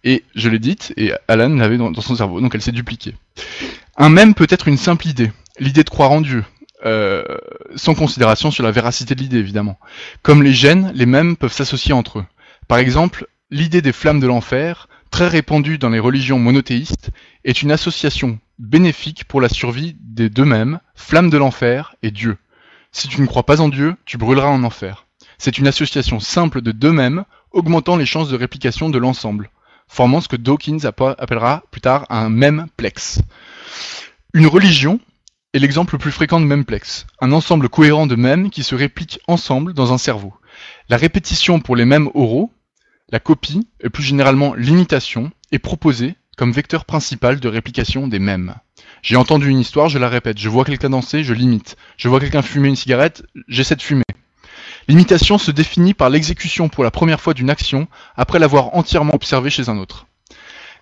et je l'ai dite, et Alan l'avait dans son cerveau. Donc, elle s'est dupliquée. Un mème peut être une simple idée. L'idée de croire en Dieu. Sans considération sur la véracité de l'idée, évidemment. Comme les gènes, les mèmes peuvent s'associer entre eux. Par exemple, l'idée des flammes de l'enfer, très répandue dans les religions monothéistes, est une association bénéfique pour la survie des deux mêmes, flammes de l'enfer et Dieu. Si tu ne crois pas en Dieu, tu brûleras en enfer. C'est une association simple de deux mêmes, augmentant les chances de réplication de l'ensemble, formant ce que Dawkins appellera plus tard un mèmeplex. Une religion est l'exemple le plus fréquent de mèmeplex, un ensemble cohérent de mèmes qui se répliquent ensemble dans un cerveau. La répétition pour les mèmes oraux, la copie, et plus généralement l'imitation, est proposée comme vecteur principal de réplication des mèmes. J'ai entendu une histoire, je la répète. Je vois quelqu'un danser, je l'imite. Je vois quelqu'un fumer une cigarette, j'essaie de fumer. L'imitation se définit par l'exécution pour la première fois d'une action après l'avoir entièrement observée chez un autre.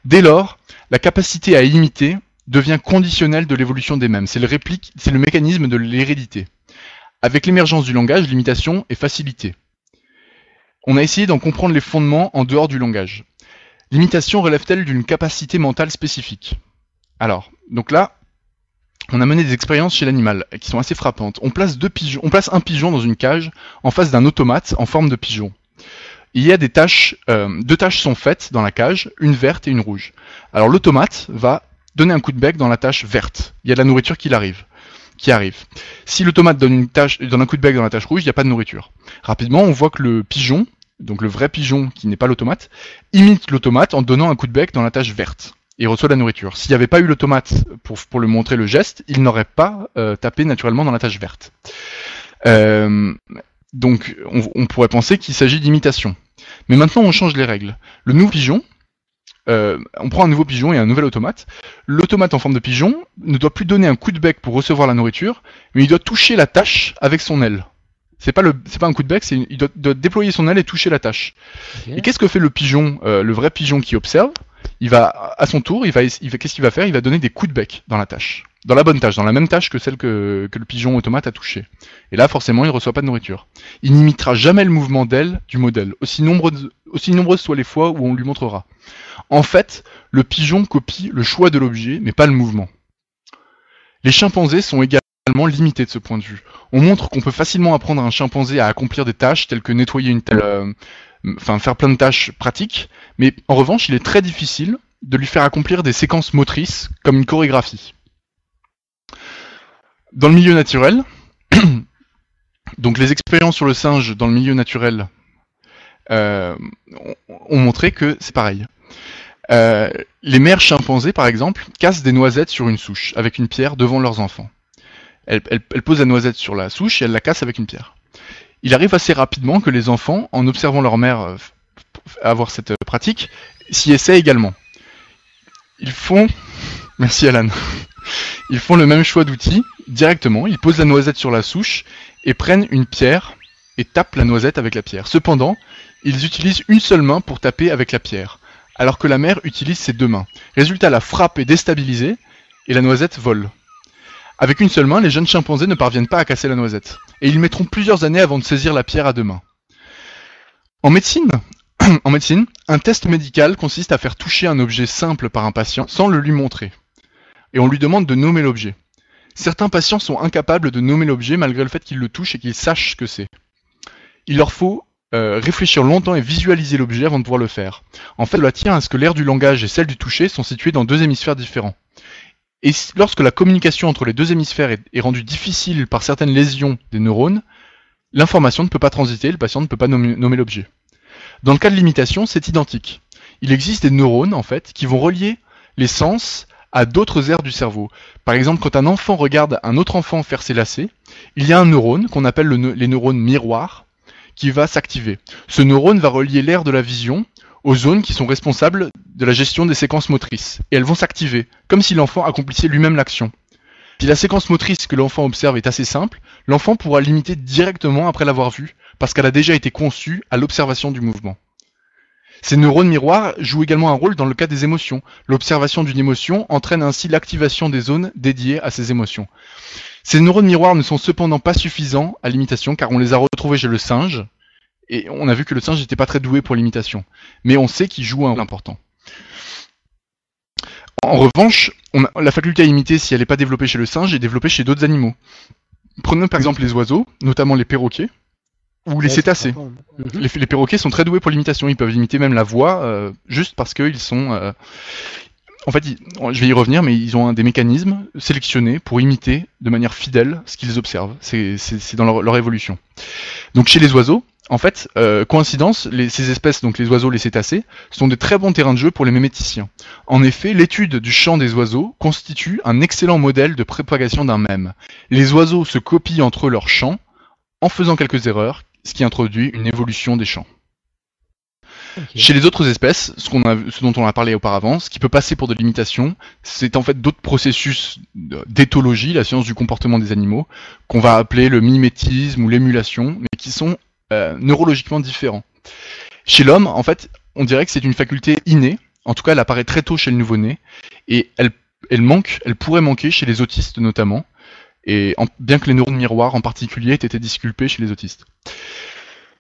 Dès lors, la capacité à imiter devient conditionnelle de l'évolution des mèmes. C'est le mécanisme de l'hérédité. Avec l'émergence du langage, l'imitation est facilitée. On a essayé d'en comprendre les fondements en dehors du langage. L'imitation relève-t-elle d'une capacité mentale spécifique? Alors, donc là, on a mené des expériences chez l'animal qui sont assez frappantes. On place un pigeon dans une cage en face d'un automate en forme de pigeon. Il y a deux tâches sont faites dans la cage, une verte et une rouge. Alors l'automate va donner un coup de bec dans la tâche verte. Il y a de la nourriture qui arrive. Si l'automate donne un coup de bec dans la tâche rouge, il n'y a pas de nourriture. Rapidement, on voit que le pigeon, donc le vrai pigeon qui n'est pas l'automate, imite l'automate en donnant un coup de bec dans la tâche verte. Et reçoit de la nourriture. S'il n'y avait pas eu l'automate pour lui montrer le geste, il n'aurait pas tapé naturellement dans la tâche verte. Donc on pourrait penser qu'il s'agit d'imitation. Mais maintenant on change les règles. Le nouveau pigeon, on prend un nouveau pigeon et un nouvel automate. L'automate en forme de pigeon ne doit plus donner un coup de bec pour recevoir la nourriture, mais il doit toucher la tâche avec son aile. C'est pas un coup de bec, il doit déployer son aile et toucher la tâche. Okay. Et qu'est-ce que fait le pigeon, le vrai pigeon qui observe? Il va, à son tour, qu'est-ce qu'il va faire? Il va donner des coups de bec dans la tâche. Dans la bonne tâche, dans la même tâche que celle que le pigeon automate a touché. Et là, forcément, il ne reçoit pas de nourriture. Il n'imitera jamais le mouvement d'aile du modèle, aussi nombreuses soient les fois où on lui montrera. En fait, le pigeon copie le choix de l'objet, mais pas le mouvement. Les chimpanzés sont également limités de ce point de vue. On montre qu'on peut facilement apprendre à un chimpanzé à accomplir des tâches telles que nettoyer une telle... faire plein de tâches pratiques, mais en revanche, il est très difficile de lui faire accomplir des séquences motrices, comme une chorégraphie. Dans le milieu naturel, donc les expériences sur le singe dans le milieu naturel ont montré que c'est pareil. Les mères chimpanzés, par exemple, cassent des noisettes sur une souche avec une pierre devant leurs enfants. Elles posent la noisette sur la souche et elles la cassent avec une pierre. Il arrive assez rapidement que les enfants, en observant leur mère avoir cette pratique, s'y essaient également. Ils font... Merci Alan. Ils font le même choix d'outils directement, ils posent la noisette sur la souche et prennent une pierre et tapent la noisette avec la pierre. Cependant, ils utilisent une seule main pour taper avec la pierre, alors que la mère utilise ses deux mains. Résultat, la frappe est déstabilisée et la noisette vole. Avec une seule main, les jeunes chimpanzés ne parviennent pas à casser la noisette, et ils mettront plusieurs années avant de saisir la pierre à deux mains. En médecine, un test médical consiste à faire toucher un objet simple par un patient sans le lui montrer. Et on lui demande de nommer l'objet. Certains patients sont incapables de nommer l'objet malgré le fait qu'ils le touchent et qu'ils sachent ce que c'est. Il leur faut réfléchir longtemps et visualiser l'objet avant de pouvoir le faire. En fait, cela tient à ce que l'aire du langage et celle du toucher sont situées dans deux hémisphères différents. Et lorsque la communication entre les deux hémisphères est rendue difficile par certaines lésions des neurones, l'information ne peut pas transiter, le patient ne peut pas nommer l'objet. Dans le cas de l'imitation, c'est identique. Il existe des neurones, en fait, qui vont relier les sens à d'autres aires du cerveau. Par exemple, quand un enfant regarde un autre enfant faire ses lacets, il y a un neurone, qu'on appelle les neurones miroirs, qui va s'activer. Ce neurone va relier l'aire de la vision aux zones qui sont responsables de la gestion des séquences motrices. Et elles vont s'activer, comme si l'enfant accomplissait lui-même l'action. Si la séquence motrice que l'enfant observe est assez simple, l'enfant pourra l'imiter directement après l'avoir vue, parce qu'elle a déjà été conçue à l'observation du mouvement. Ces neurones miroirs jouent également un rôle dans le cas des émotions. L'observation d'une émotion entraîne ainsi l'activation des zones dédiées à ces émotions. Ces neurones miroirs ne sont cependant pas suffisants à l'imitation, car on les a retrouvés chez le singe, et on a vu que le singe n'était pas très doué pour l'imitation. Mais on sait qu'il joue un rôle important. En revanche, la faculté à imiter, si elle n'est pas développée chez le singe, est développée chez d'autres animaux. Prenons par exemple les oiseaux, notamment les perroquets, ou les cétacés. Les perroquets sont très doués pour l'imitation, ils peuvent imiter même la voix, juste parce qu'ils sont... En fait, je vais y revenir, mais ils ont des mécanismes sélectionnés pour imiter de manière fidèle ce qu'ils observent. C'est dans leur évolution. Donc chez les oiseaux, en fait, coïncidence, ces espèces, donc les oiseaux, les cétacés, sont de très bons terrains de jeu pour les méméticiens. En effet, l'étude du chant des oiseaux constitue un excellent modèle de propagation d'un mème. Les oiseaux se copient entre eux leur chant en faisant quelques erreurs, ce qui introduit une évolution des chants. Okay. Chez les autres espèces, ce dont on a parlé auparavant, ce qui peut passer pour de l'imitation, c'est en fait d'autres processus d'éthologie, la science du comportement des animaux, qu'on va appeler le mimétisme ou l'émulation, mais qui sont neurologiquement différents. Chez l'homme, en fait, on dirait que c'est une faculté innée, en tout cas elle apparaît très tôt chez le nouveau-né, et elle pourrait manquer chez les autistes notamment, et bien que les neurones miroirs en particulier aient été disculpés chez les autistes.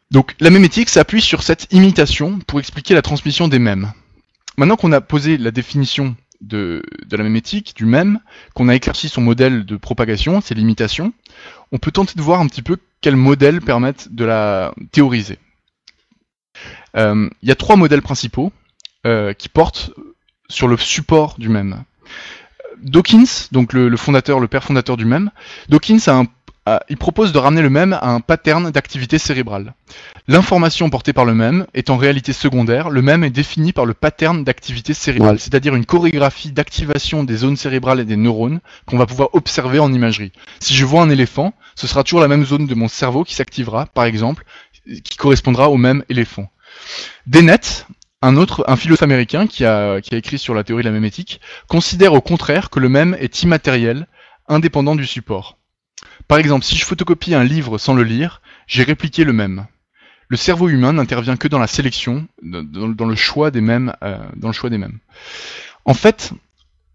Donc la mémétique s'appuie sur cette imitation pour expliquer la transmission des mèmes. Maintenant qu'on a posé la définition de la mémétique, du mème, qu'on a éclairci son modèle de propagation, c'est l'imitation, on peut tenter de voir un petit peu quels modèles permettent de la théoriser. Il y a trois modèles principaux qui portent sur le support du mème. Dawkins, donc le père fondateur du mème, Dawkins a il propose de ramener le mème à un pattern d'activité cérébrale. L'information portée par le mème est en réalité secondaire, le mème est défini par le pattern d'activité cérébrale, c'est-à-dire une chorégraphie d'activation des zones cérébrales et des neurones qu'on va pouvoir observer en imagerie. Si je vois un éléphant, ce sera toujours la même zone de mon cerveau qui s'activera, par exemple, qui correspondra au même éléphant. Dennett, un philosophe américain qui a écrit sur la théorie de la mémétique, considère au contraire que le mème est immatériel, indépendant du support. Par exemple, si je photocopie un livre sans le lire, j'ai répliqué le mème. Le cerveau humain n'intervient que dans la sélection, dans le choix des mèmes,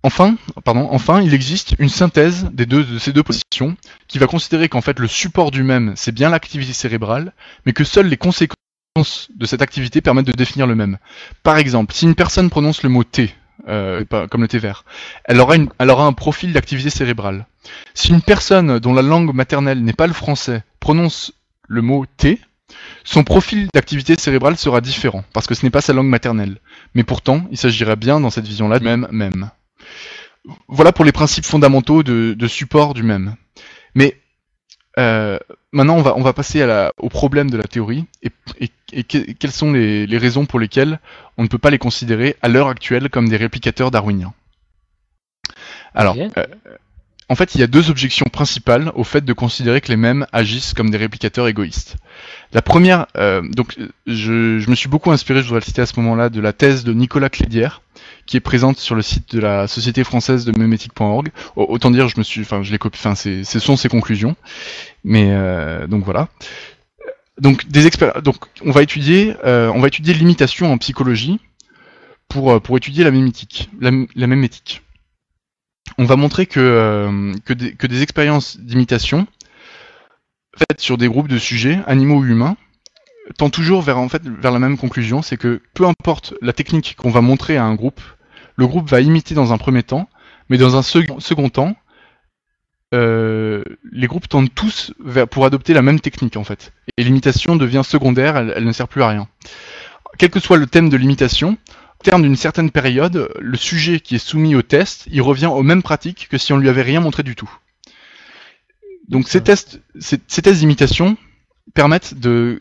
Enfin, il existe une synthèse de ces deux positions qui va considérer qu'en fait le support du mème c'est bien l'activité cérébrale, mais que seules les conséquences de cette activité permettent de définir le mème. Par exemple, si une personne prononce le mot thé, comme le thé vert, elle aura un profil d'activité cérébrale. Si une personne dont la langue maternelle n'est pas le français prononce le mot thé, son profil d'activité cérébrale sera différent, parce que ce n'est pas sa langue maternelle. Mais pourtant, il s'agirait bien dans cette vision-là du mème. Voilà pour les principes fondamentaux de support du mème. Mais maintenant, on va passer au problème de la théorie et quelles sont les raisons pour lesquelles on ne peut pas les considérer à l'heure actuelle comme des réplicateurs darwiniens. Alors, en fait, il y a deux objections principales au fait de considérer que les mèmes agissent comme des réplicateurs égoïstes. La première, je me suis beaucoup inspiré, je voudrais le citer à ce moment-là, de la thèse de Nicolas Clédière, qui est présente sur le site de la Société française de mémétique.org. Autant dire, je l'ai copié, ce sont ses conclusions. Mais donc voilà. Donc on va étudier l'imitation en psychologie pour étudier la mémétique. La mémétique. On va montrer que des expériences d'imitation faites sur des groupes de sujets, animaux ou humains, tendent toujours vers la même conclusion, c'est que peu importe la technique qu'on va montrer à un groupe, le groupe va imiter dans un premier temps, mais dans un second temps, les groupes tendent tous pour adopter la même technique en fait. Et l'imitation devient secondaire, elle ne sert plus à rien. Quel que soit le thème de l'imitation, au terme d'une certaine période, le sujet qui est soumis au test, il revient aux mêmes pratiques que si on lui avait rien montré du tout. Donc ces tests d'imitation permettent de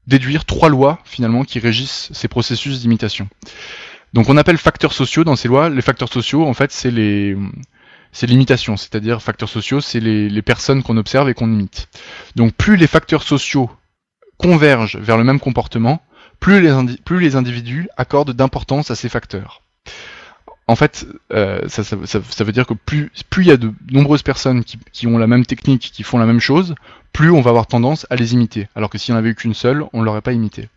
déduire trois lois finalement qui régissent ces processus d'imitation. Donc on appelle facteurs sociaux dans ces lois. Les facteurs sociaux, en fait, c'est l'imitation, c'est-à-dire facteurs sociaux, c'est les personnes qu'on observe et qu'on imite. Donc plus les facteurs sociaux convergent vers le même comportement, plus les individus accordent d'importance à ces facteurs. En fait, ça veut dire que plus il y a de nombreuses personnes qui ont la même technique, qui font la même chose, plus on va avoir tendance à les imiter. Alors que si on avait eu qu'une seule, on ne l'aurait pas imité.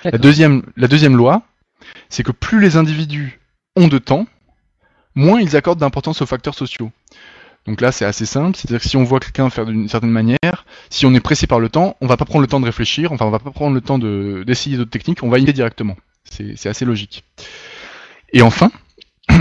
La deuxième loi, c'est que plus les individus ont de temps, moins ils accordent d'importance aux facteurs sociaux. Donc là, c'est assez simple, c'est-à-dire que si on voit quelqu'un faire d'une certaine manière, si on est pressé par le temps, on va pas prendre le temps de réfléchir, on va pas prendre le temps d'essayer d'autres techniques, on va imiter directement. C'est assez logique. Et enfin,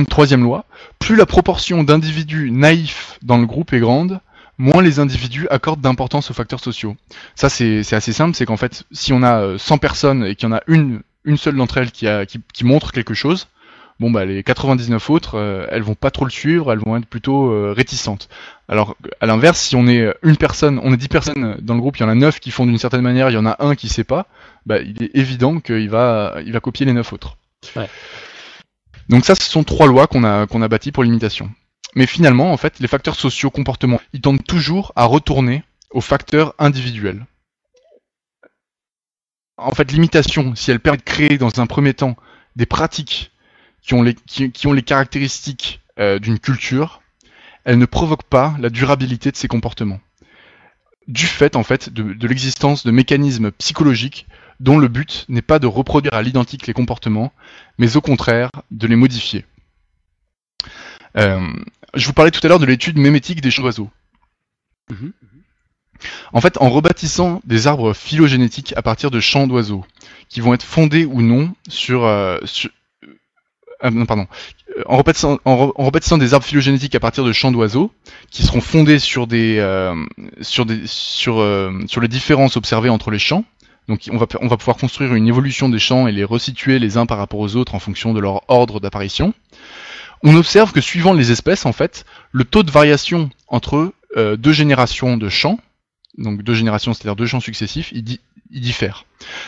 troisième loi, plus la proportion d'individus naïfs dans le groupe est grande, moins les individus accordent d'importance aux facteurs sociaux. Ça, c'est assez simple, c'est qu'en fait, si on a 100 personnes et qu'il y en a une seule d'entre elles qui montre quelque chose, bon bah les 99 autres, elles vont pas trop le suivre, elles vont être plutôt réticentes. Alors à l'inverse, si on est une personne, on est 10 personnes dans le groupe, il y en a 9 qui font d'une certaine manière, il y en a un qui sait pas, bah il est évident qu'il va copier les 9 autres. Ouais. Donc ça, ce sont trois lois qu'on a bâties pour l'imitation. Mais finalement, en fait, les facteurs sociaux comportementaux, ils tendent toujours à retourner aux facteurs individuels. En fait, l'imitation, si elle permet de créer dans un premier temps des pratiques qui ont les caractéristiques d'une culture, elle ne provoque pas la durabilité de ces comportements. Du fait, en fait, de l'existence de mécanismes psychologiques dont le but n'est pas de reproduire à l'identique les comportements, mais au contraire, de les modifier. Je vous parlais tout à l'heure de l'étude mémétique des chants d'oiseaux. En fait, en rebâtissant des arbres phylogénétiques à partir de chants d'oiseaux, qui vont être fondés ou non en rebâtissant des arbres phylogénétiques à partir de champs d'oiseaux, qui seront fondés sur les différences observées entre les champs. Donc on va pouvoir construire une évolution des champs et les resituer les uns par rapport aux autres en fonction de leur ordre d'apparition. on observe que suivant les espèces, en fait, le taux de variation entre deux générations de champs, donc deux générations, c'est-à-dire deux champs successifs, il diffère.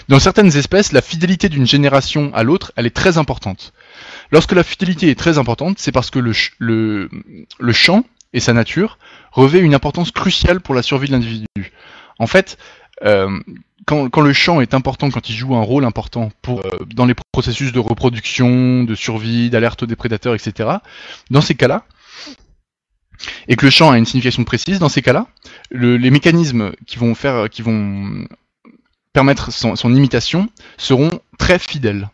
Dans certaines espèces, la fidélité d'une génération à l'autre, elle est très importante. Lorsque la fidélité est très importante, c'est parce que le champ et sa nature revêt une importance cruciale pour la survie de l'individu. En fait, quand le champ est important, quand il joue un rôle important dans les processus de reproduction, de survie, d'alerte des prédateurs, etc., dans ces cas-là, et que le champ a une signification précise, dans ces cas-là, les mécanismes qui vont permettre son imitation seront très fidèles.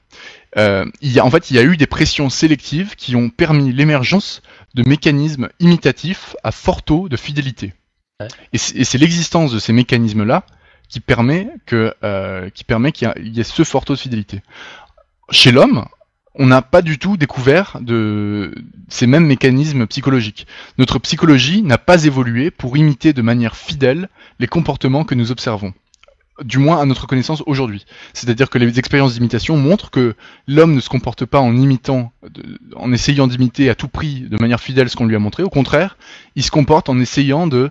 Il y a eu des pressions sélectives qui ont permis l'émergence de mécanismes imitatifs à fort taux de fidélité. Ouais. Et c'est l'existence de ces mécanismes-là qui permet qu'il y ait ce fort taux de fidélité. Chez l'homme, on n'a pas du tout découvert ces mêmes mécanismes psychologiques. Notre psychologie n'a pas évolué pour imiter de manière fidèle les comportements que nous observons. Du moins à notre connaissance aujourd'hui. C'est-à-dire que les expériences d'imitation montrent que l'homme ne se comporte pas en essayant d'imiter à tout prix de manière fidèle ce qu'on lui a montré. Au contraire, il se comporte en essayant de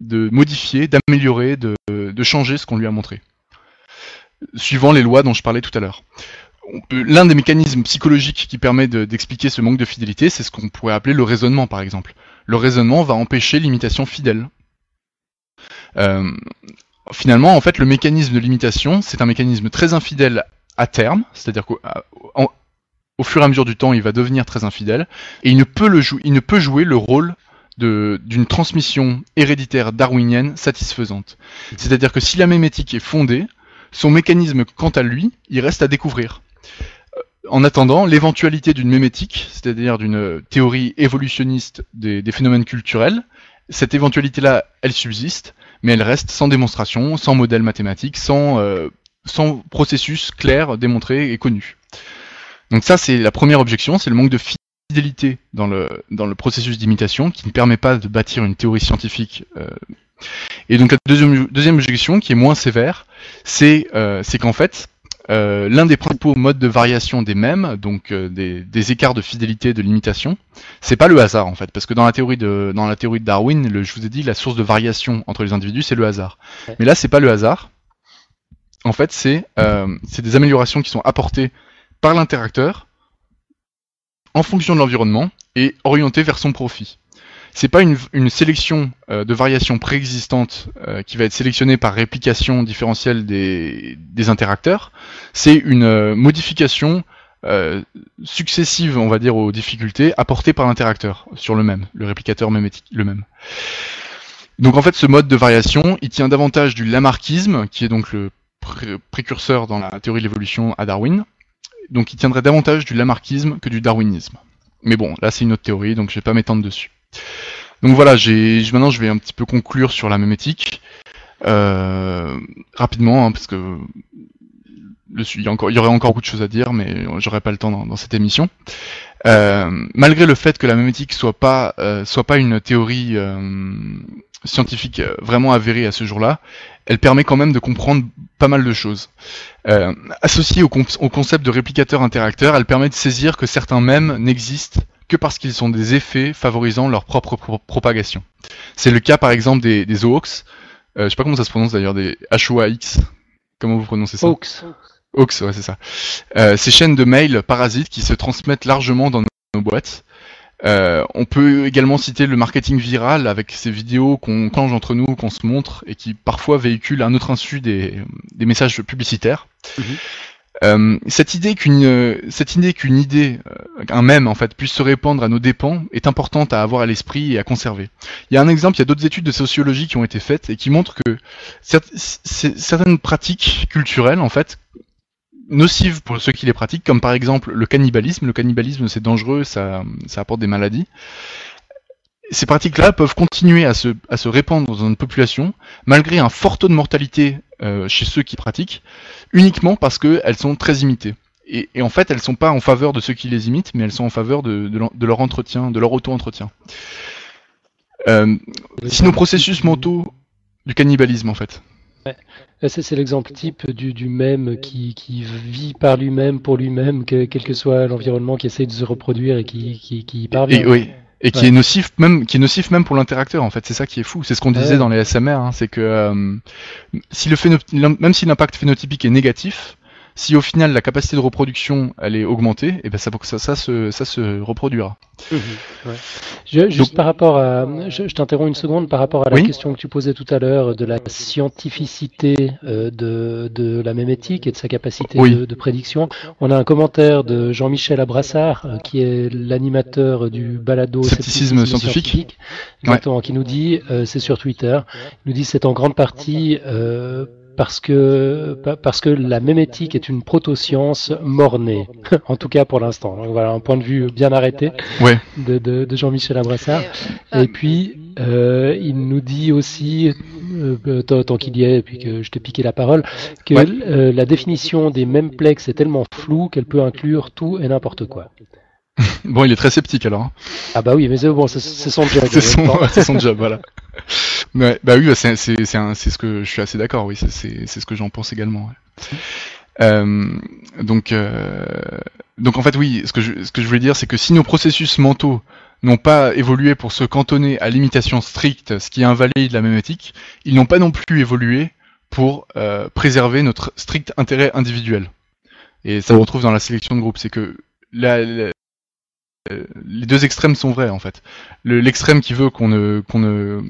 modifier, d'améliorer, de changer ce qu'on lui a montré. Suivant les lois dont je parlais tout à l'heure. L'un des mécanismes psychologiques qui permet d'expliquer ce manque de fidélité, c'est ce qu'on pourrait appeler le raisonnement, par exemple. Le raisonnement va empêcher l'imitation fidèle. Finalement, en fait, le mécanisme de l'imitation, c'est un mécanisme très infidèle à terme, c'est-à-dire qu'au fur et à mesure du temps, il va devenir très infidèle, et il ne peut jouer le rôle d'une transmission héréditaire darwinienne satisfaisante. C'est-à-dire que si la mémétique est fondée, son mécanisme, quant à lui, il reste à découvrir. En attendant, l'éventualité d'une mémétique, c'est-à-dire d'une théorie évolutionniste des phénomènes culturels, cette éventualité-là, elle subsiste, mais elle reste sans démonstration, sans modèle mathématique, sans processus clair, démontré et connu. Donc ça, c'est la première objection, c'est le manque de fidélité dans le processus d'imitation qui ne permet pas de bâtir une théorie scientifique. Et donc la deuxième objection, qui est moins sévère, c'est qu'en fait, l'un des principaux modes de variation des mèmes, donc des écarts de fidélité de l'imitation, c'est pas le hasard en fait, parce que dans la théorie de Darwin, je vous ai dit, la source de variation entre les individus, c'est le hasard. Ouais. Mais là, c'est pas le hasard. En fait, c'est des améliorations qui sont apportées par l'interacteur en fonction de l'environnement et orientées vers son profit. C'est pas une sélection de variations préexistantes qui va être sélectionnée par réplication différentielle des interacteurs. C'est une modification successive, on va dire, aux difficultés apportées par l'interacteur sur le réplicateur mémétique, le même. Donc en fait, ce mode de variation, il tient davantage du lamarckisme, qui est donc le précurseur dans la théorie de l'évolution à Darwin. Donc il tiendrait davantage du lamarckisme que du darwinisme. Mais bon, là c'est une autre théorie, donc je vais pas m'étendre dessus. Donc voilà, maintenant je vais un petit peu conclure sur la mémétique rapidement, hein, parce que il y aurait encore beaucoup de choses à dire, mais j'aurais pas le temps dans cette émission. Malgré le fait que la mémétique soit pas une théorie scientifique vraiment avérée à ce jour-là, elle permet quand même de comprendre pas mal de choses. Associée au concept de réplicateur-interacteur, elle permet de saisir que certains mèmes n'existent que parce qu'ils sont des effets favorisant leur propre propagation. C'est le cas par exemple des Hoax, je sais pas comment ça se prononce d'ailleurs, des HOAX, comment vous prononcez ça? Hoax. Hoax, ouais c'est ça. Ces chaînes de mails parasites qui se transmettent largement dans nos boîtes. On peut également citer le marketing viral avec ces vidéos qu'on change entre nous, qu'on se montre et qui parfois véhiculent à notre insu des messages publicitaires. Cette idée un mème en fait puisse se répandre à nos dépens est importante à avoir à l'esprit et à conserver. Il y a d'autres études de sociologie qui ont été faites et qui montrent que certaines pratiques culturelles en fait nocives pour ceux qui les pratiquent, comme par exemple le cannibalisme. Le cannibalisme c'est dangereux, ça apporte des maladies. Ces pratiques-là peuvent continuer à se répandre dans une population, malgré un fort taux de mortalité chez ceux qui pratiquent, uniquement parce qu'elles sont très imitées. Et en fait, elles ne sont pas en faveur de ceux qui les imitent, mais elles sont en faveur de leur entretien, de leur auto-entretien. Si nos processus mentaux du cannibalisme, en fait. C'est l'exemple type du mème qui vit par lui-même, pour lui-même, quel que soit l'environnement, qui essaye de se reproduire et qui y parvient. Oui. Et qui est nocif même pour l'interacteur en fait, c'est ça qui est fou, c'est ce qu'on disait dans les SMR, hein, c'est que si même si l'impact phénotypique est négatif, si au final la capacité de reproduction elle est augmentée, et ben ça se reproduira. Juste par rapport à, je t'interromps une seconde par rapport à la question que tu posais tout à l'heure de la scientificité de la mémétique et de sa capacité de prédiction. On a un commentaire de Jean-Michel Abrassard qui est l'animateur du balado Scepticisme scientifique. Exactement, qui nous dit, c'est sur Twitter, il nous dit c'est en grande partie parce que la mémétique est une proto-science mornée, en tout cas pour l'instant. Donc voilà un point de vue bien arrêté de Jean-Michel Abrassard. Et puis il nous dit aussi, tant qu'il y est, et puis que je t'ai piqué la parole, que la définition des memplex est tellement floue qu'elle peut inclure tout et n'importe quoi. Bon, il est très sceptique alors. Ah bah oui, mais bon, c'est son job. C'est son job, voilà. Mais, bah oui, c'est ce que je suis assez d'accord. Oui, c'est ce que j'en pense également. Donc en fait, oui, ce que je voulais dire, c'est que si nos processus mentaux n'ont pas évolué pour se cantonner à l'imitation stricte, ce qui invalide la mémétique, ils n'ont pas non plus évolué pour préserver notre strict intérêt individuel. Et ça on retrouve dans la sélection de groupe, c'est que les deux extrêmes sont vrais en fait. L'extrême qui veut que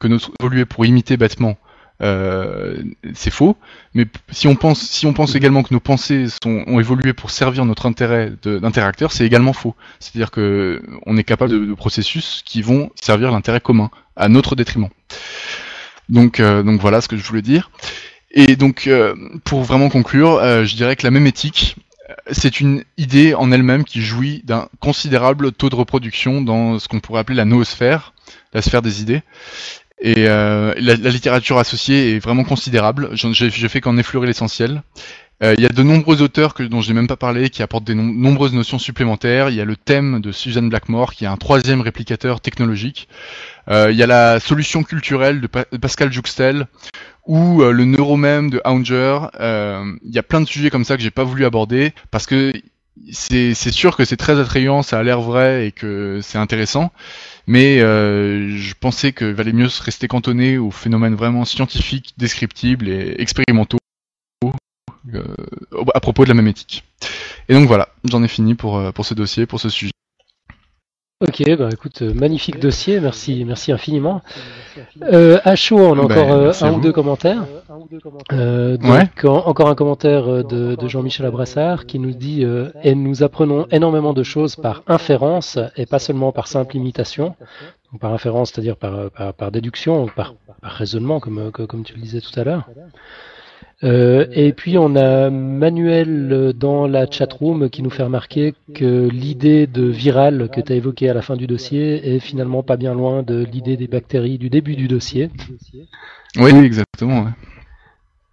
notre évoluer pour imiter bêtement, c'est faux. Mais si on pense également que nos pensées ont évolué pour servir notre intérêt d'interacteur, c'est également faux. C'est-à-dire que on est capable de processus qui vont servir l'intérêt commun à notre détriment. Donc voilà ce que je voulais dire. Et donc pour vraiment conclure, je dirais que la mémétique, c'est une idée en elle-même qui jouit d'un considérable taux de reproduction dans ce qu'on pourrait appeler la noosphère, la sphère des idées. Et la littérature associée est vraiment considérable. J'ai fait qu'en effleurer l'essentiel. Il y a de nombreux auteurs dont je n'ai même pas parlé qui apportent des nombreuses notions supplémentaires. Il y a le thème de Susan Blackmore qui est un troisième réplicateur technologique. Il y a la solution culturelle de Pascal Juxtel ou le neuromème de Aunger. Il y a plein de sujets comme ça que j'ai pas voulu aborder parce que c'est sûr que c'est très attrayant, ça a l'air vrai et que c'est intéressant. Mais je pensais qu'il valait mieux se rester cantonné aux phénomènes vraiment scientifiques, descriptibles et expérimentaux à propos de la mémétique. Et donc voilà, j'en ai fini pour ce dossier, pour ce sujet. Ok, bah écoute, magnifique dossier, merci infiniment. À chaud, on a encore un ou deux commentaires. Encore un commentaire de Jean-Michel Abrassard qui nous dit et nous apprenons énormément de choses par inférence et pas seulement par simple imitation. Donc, par inférence, c'est-à-dire par déduction, par raisonnement, comme tu le disais tout à l'heure. Et puis on a Manuel dans la chatroom qui nous fait remarquer que l'idée de viral que tu as évoquée à la fin du dossier est finalement pas bien loin de l'idée des bactéries du début du dossier. Oui, exactement.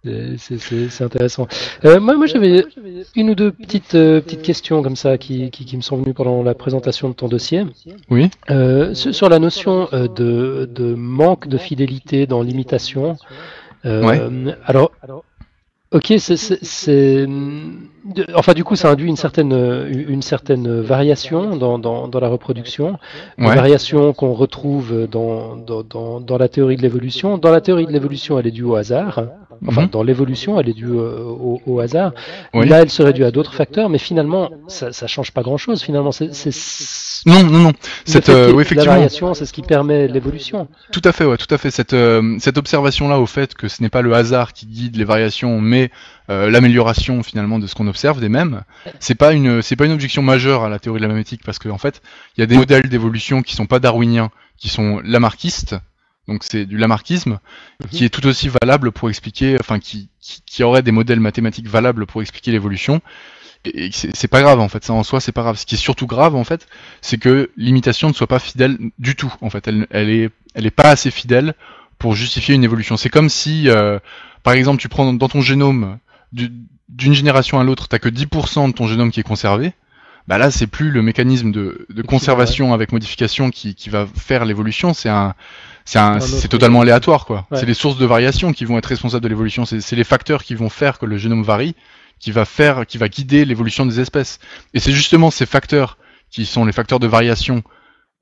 Ouais. C'est intéressant. Moi j'avais une ou deux petites questions comme ça qui me sont venues pendant la présentation de ton dossier. Oui. Sur la notion de manque de fidélité dans l'imitation. Alors, ok, enfin du coup, ça induit une certaine variation dans la reproduction, une variation qu'on retrouve dans la théorie de l'évolution. Dans la théorie de l'évolution, elle est due au hasard. Enfin, dans l'évolution, elle est due au hasard. Oui. Là, elle serait due à d'autres facteurs, mais finalement, ça change pas grand-chose. Finalement, non. Effectivement. La variation, c'est ce qui permet l'évolution. Tout à fait, ouais, tout à fait. Cette observation-là, au fait que ce n'est pas le hasard qui guide les variations, mais l'amélioration finalement de ce qu'on observe des mêmes, c'est pas une objection majeure à la théorie de la mémétique parce qu'en fait, il y a des modèles d'évolution qui sont pas darwiniens, qui sont lamarckistes. Donc c'est du lamarckisme qui est tout aussi valable pour expliquer, enfin qui aurait des modèles mathématiques valables pour expliquer l'évolution. Et c'est pas grave en fait, ça en soi c'est pas grave. Ce qui est surtout grave en fait, c'est que l'imitation ne soit pas fidèle du tout. En fait, elle est pas assez fidèle pour justifier une évolution. C'est comme si, par exemple, tu prends dans ton génome d'une génération à l'autre, t'as que 10% de ton génome qui est conservé. bah là c'est plus le mécanisme de conservation avec modification qui va faire l'évolution, c'est totalement aléatoire quoi. Ouais. C'est les sources de variation qui vont être responsables de l'évolution, c'est les facteurs qui vont faire que le génome varie, qui va guider l'évolution des espèces. Et c'est justement ces facteurs qui sont les facteurs de variation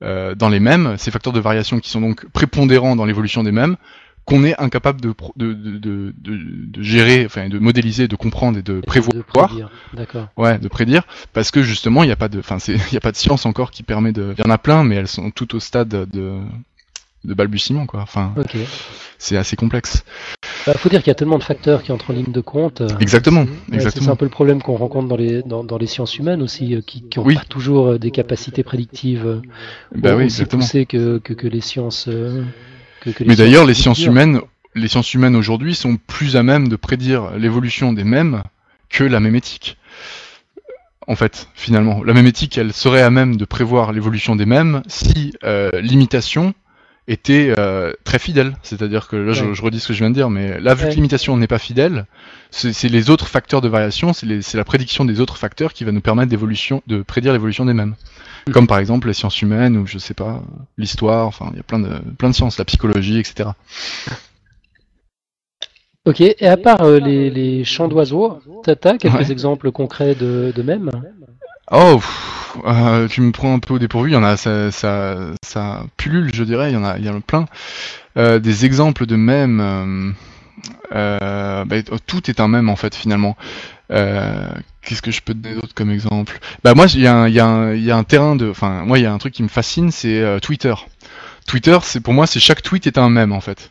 dans les mèmes, ces facteurs de variation qui sont donc prépondérants dans l'évolution des mèmes, qu'on est incapable de gérer, enfin de modéliser, de comprendre et de prévoir. D'accord. Ouais, de prédire, parce que justement il n'y a pas de science encore qui permet de. Il y en a plein, mais elles sont toutes au stade de balbutiement quoi. Enfin, Ok. c'est assez complexe. Faut dire qu'il y a tellement de facteurs qui entrent en ligne de compte. Exactement, Ouais, exactement. c'est un peu le problème qu'on rencontre dans les sciences humaines aussi, qui n'ont Oui. pas toujours des capacités prédictives Bah oui, aussi exactement. poussées que les sciences. Mais d'ailleurs, les sciences humaines aujourd'hui sont plus à même de prédire l'évolution des mèmes que la mémétique. En fait, finalement, la mémétique, elle serait à même de prévoir l'évolution des mèmes si l'imitation était très fidèle. C'est-à-dire que là, je redis ce que je viens de dire, mais là, vu que l'imitation n'est pas fidèle, c'est les autres facteurs de variation, c'est la prédiction des autres facteurs qui va nous permettre de prédire l'évolution des mèmes. Comme par exemple les sciences humaines, ou je sais pas, l'histoire, enfin, il y a plein de sciences, la psychologie, etc. Ok, et à part les chants d'oiseaux, t'as quelques exemples concrets de mèmes? Oh, tu me prends un peu au dépourvu, il y en a, ça pullule, je dirais, il y en a plein. Des exemples de mèmes, tout est un mème en fait finalement. Qu'est-ce que je peux te donner d'autre comme exemple? Bah moi il y a un terrain moi il y a un truc qui me fascine, c'est Twitter. Twitter, pour moi chaque tweet est un mème en fait.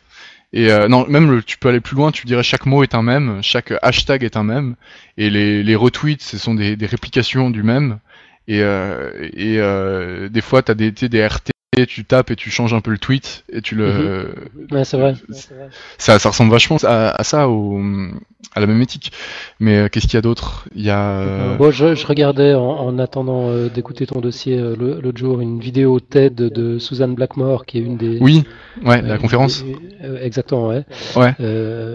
Et non, même tu peux aller plus loin, tu dirais chaque mot est un mème, chaque hashtag est un mème, et les retweets ce sont des réplications du mème. Et des fois t'as des RT, tu tapes et tu changes un peu le tweet et tu le. Ouais, c'est vrai. Ça ressemble vachement à ça, à la mémétique. Mais qu'est-ce qu'il y a d'autre? Il y a. Bon, je regardais en attendant d'écouter ton dossier l'autre jour une vidéo TED de Suzanne Blackmore, qui est une des. Oui, ouais, la conférence. Exactement, ouais. Ouais.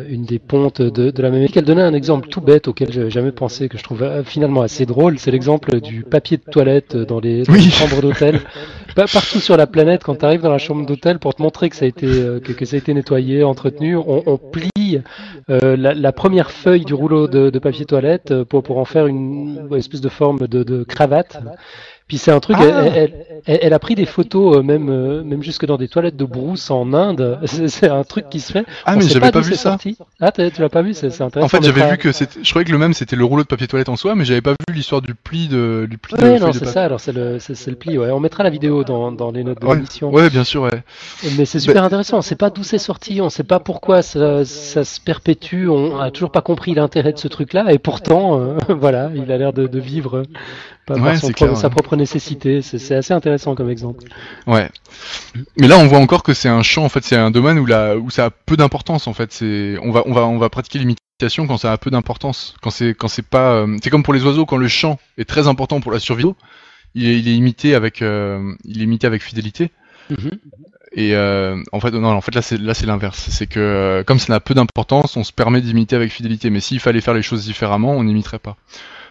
Une des pontes de la mémétique. Elle donnait un exemple tout bête auquel j'avais jamais pensé, que je trouve finalement assez drôle. C'est l'exemple du papier de toilette dans les chambres d'hôtel. Partout sur la planète, quand tu arrives dans la chambre d'hôtel, pour te montrer que ça a été que ça a été nettoyé, entretenu, on plie la première feuille du rouleau de papier toilette pour en faire une espèce de forme de cravate. Puis c'est un truc, elle a pris des photos même jusque dans des toilettes de brousse en Inde. C'est un truc qui se fait. Ah mais j'avais pas vu ça. Sorti. Ah tu l'as pas vu, c'est intéressant. En fait j'avais vu que je croyais que le même c'était le rouleau de papier toilette en soi, mais j'avais pas vu l'histoire du pli de non, c'est ça. Alors c'est le pli. Ouais, on mettra la vidéo dans les notes de l'émission. Ouais, bien sûr. Ouais. Mais c'est super intéressant. On sait pas d'où c'est sorti. On sait pas pourquoi ça se perpétue. On a toujours pas compris l'intérêt de ce truc-là. Et pourtant, voilà, il a l'air de vivre par sa propre nécessité. C'est assez intéressant comme exemple. Ouais. Mais là, on voit encore que c'est un champ. En fait, c'est un domaine où ça a peu d'importance. En fait, on va pratiquer l'imitation quand ça a peu d'importance. Quand c'est pas. C'est comme pour les oiseaux, quand le chant est très important pour la survie. Il est imité avec fidélité. Mm-hmm. Et en fait là c'est l'inverse. C'est que comme ça n'a peu d'importance, on se permet d'imiter avec fidélité. Mais s'il fallait faire les choses différemment, on n'imiterait pas.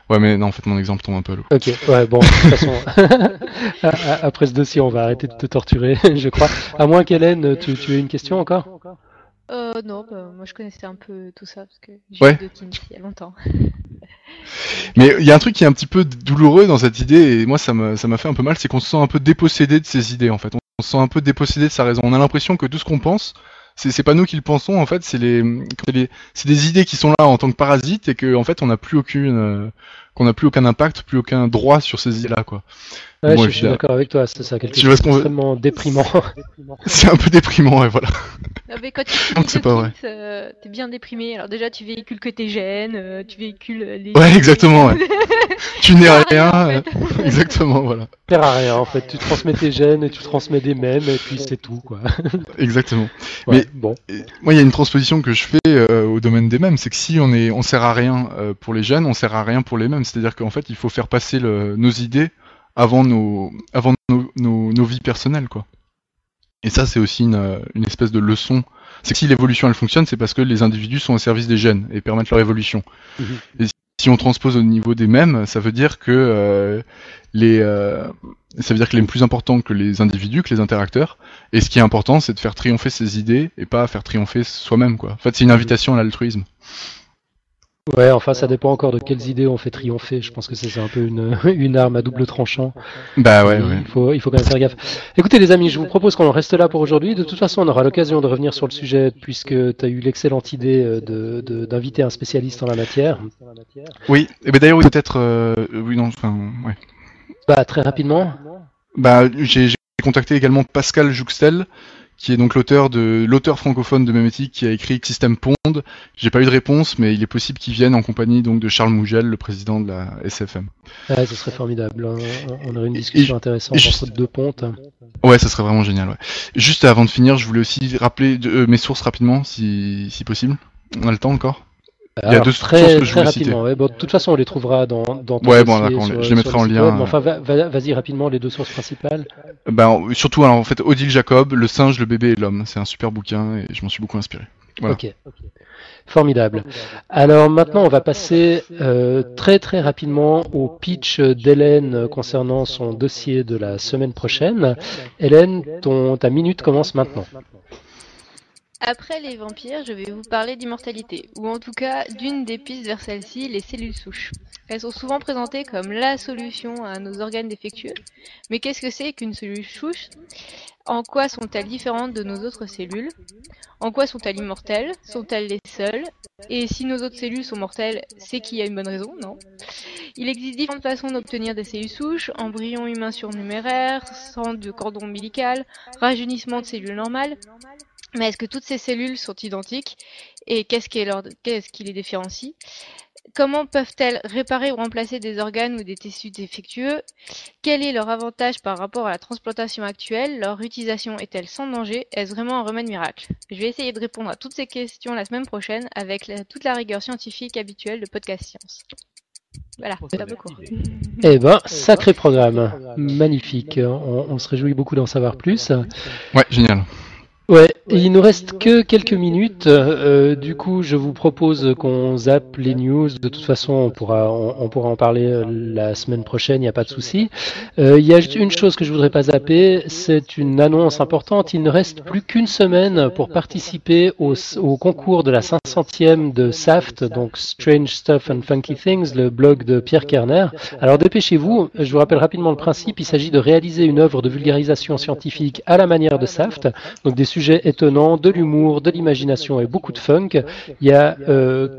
Ouais, mais non, en fait, mon exemple tombe un peu à l'eau. Ok, ouais, bon, de toute façon, après ce dossier, on va arrêter de te torturer, je crois. À moins qu'Hélène, tu aies une question encore? Non, moi je connaissais un peu tout ça, parce que j'ai eu 2 Teams il y a longtemps. Mais il y a un truc qui est un petit peu douloureux dans cette idée, et moi ça m'a fait un peu mal, c'est qu'on se sent un peu dépossédé de ses idées, en fait. On se sent un peu dépossédé de sa raison. On a l'impression que tout ce qu'on pense, c'est pas nous qui le pensons, en fait, c'est des idées qui sont là en tant que parasites, et que en fait on n'a plus qu'on n'a plus aucun impact, plus aucun droit sur ces idées-là, quoi. Ouais, je suis d'accord avec toi, c'est quelque chose d'extrêmement déprimant. C'est un peu déprimant, ouais, voilà. Non, mais quand tu t'es bien déprimé. Alors déjà, tu véhicules que tes gènes, tu véhicules les... Ouais, exactement, ouais. Tu n'es rien, en fait. Exactement, voilà. Tu n'es rien, en fait. Tu transmets tes gènes, et tu transmets des mèmes, et puis c'est tout, quoi. Exactement. Ouais, mais bon. Moi, il y a une transposition que je fais au domaine des mèmes, c'est que si on sert à rien pour les gènes, on sert à rien pour les mèmes. C'est-à-dire qu'en fait, il faut faire passer nos idées avant nos vies personnelles, quoi. Et ça, c'est aussi une espèce de leçon. C'est que si l'évolution elle fonctionne, c'est parce que les individus sont au service des gènes et permettent leur évolution. Et si si on transpose au niveau des mèmes, ça veut dire que ça veut dire que les plus importants que les individus, que les interacteurs, et ce qui est important, c'est de faire triompher ses idées et pas faire triompher soi-même, quoi. En fait, c'est une invitation à l'altruisme. Ouais, enfin, ça dépend encore de quelles idées on fait triompher. Je pense que c'est un peu une arme à double tranchant. Bah ouais, Et ouais. il faut quand même faire gaffe. Écoutez, les amis, je vous propose qu'on en reste là pour aujourd'hui. De toute façon, on aura l'occasion de revenir sur le sujet puisque tu as eu l'excellente idée d'inviter un spécialiste en la matière. Oui, et ben d'ailleurs, oui, peut-être, oui, non, enfin, ouais. Bah, très rapidement. Bah, j'ai contacté également Pascal Jouxtel, qui est donc l'auteur francophone de Mémétique, qui a écrit System Pond. J'ai pas eu de réponse, mais il est possible qu'il vienne en compagnie donc de Charles Mougel, le président de la SFM. Ouais, ce serait formidable. On aurait une discussion intéressante entre deux pontes. Ouais, ça serait vraiment génial. Ouais. Juste avant de finir, je voulais aussi rappeler mes sources rapidement, si possible. On a le temps encore. Il y a deux sources que je voulais citer. Ouais, bon, de toute façon, on les trouvera dans ton ouais, dossier bon, d'accord, je les mettrai en lien. Mais enfin, vas-y rapidement les deux sources principales. Ben, surtout, alors, en fait, Odile Jacob, Le singe, le bébé et l'homme. C'est un super bouquin et je m'en suis beaucoup inspiré. Voilà. Ok. Formidable. Alors maintenant, on va passer très très rapidement au pitch d'Hélène concernant son dossier de la semaine prochaine. Hélène, ta minute commence maintenant. Après les vampires, je vais vous parler d'immortalité, ou en tout cas d'une des pistes vers celle-ci, les cellules souches. Elles sont souvent présentées comme la solution à nos organes défectueux, mais qu'est-ce que c'est qu'une cellule souche? En quoi sont-elles différentes de nos autres cellules? En quoi sont-elles immortelles? Sont-elles les seules? Et si nos autres cellules sont mortelles, c'est qu'il y a une bonne raison, non? Il existe différentes façons d'obtenir des cellules souches, embryons humains surnuméraires, sang de cordon ombilical, rajeunissement de cellules normales. Mais est-ce que toutes ces cellules sont identiques? Et qu'est-ce qui les différencie? Comment peuvent-elles réparer ou remplacer des organes ou des tissus défectueux? Quel est leur avantage par rapport à la transplantation actuelle? Leur utilisation est-elle sans danger? Est-ce vraiment un remède miracle? Je vais essayer de répondre à toutes ces questions la semaine prochaine avec toute la rigueur scientifique habituelle de Podcast Science. Voilà, c'est un peu court. Eh ben, sacré programme. Magnifique. On se réjouit beaucoup d'en savoir plus. Ouais, génial. Ouais, il nous reste que quelques minutes. Du coup, je vous propose qu'on zappe les news. De toute façon, on pourra en parler la semaine prochaine. Il n'y a pas de souci. Il y a juste une chose que je voudrais pas zapper. C'est une annonce importante. Il ne reste plus qu'une semaine pour participer au concours de la 500e de SAFT, donc Strange Stuff and Funky Things, le blog de Pierre Kerner. Alors dépêchez-vous. Je vous rappelle rapidement le principe. Il s'agit de réaliser une œuvre de vulgarisation scientifique à la manière de SAFT. Donc des sujets étonnants, de l'humour, de l'imagination et beaucoup de funk. Il y a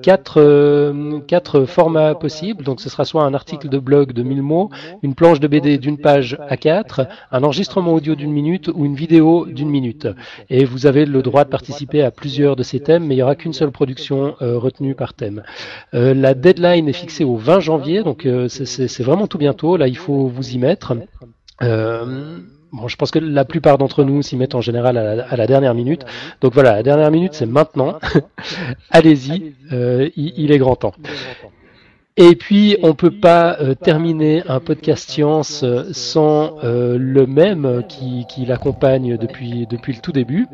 quatre formats possibles. Donc ce sera soit un article de blog de 1000 mots, une planche de BD d'une page à 4, un enregistrement audio d'une minute ou une vidéo d'une minute. Et vous avez le droit de participer à plusieurs de ces thèmes, mais il n'y aura qu'une seule production retenue par thème. La deadline est fixée au 20 janvier, donc c'est vraiment tout bientôt. Là, il faut vous y mettre. Bon, je pense que la plupart d'entre nous s'y mettent en général à la dernière minute. Donc voilà, la dernière minute, c'est maintenant. Allez-y, il est grand temps. Et puis, on ne peut pas terminer un podcast science sans le même qui l'accompagne depuis le tout début.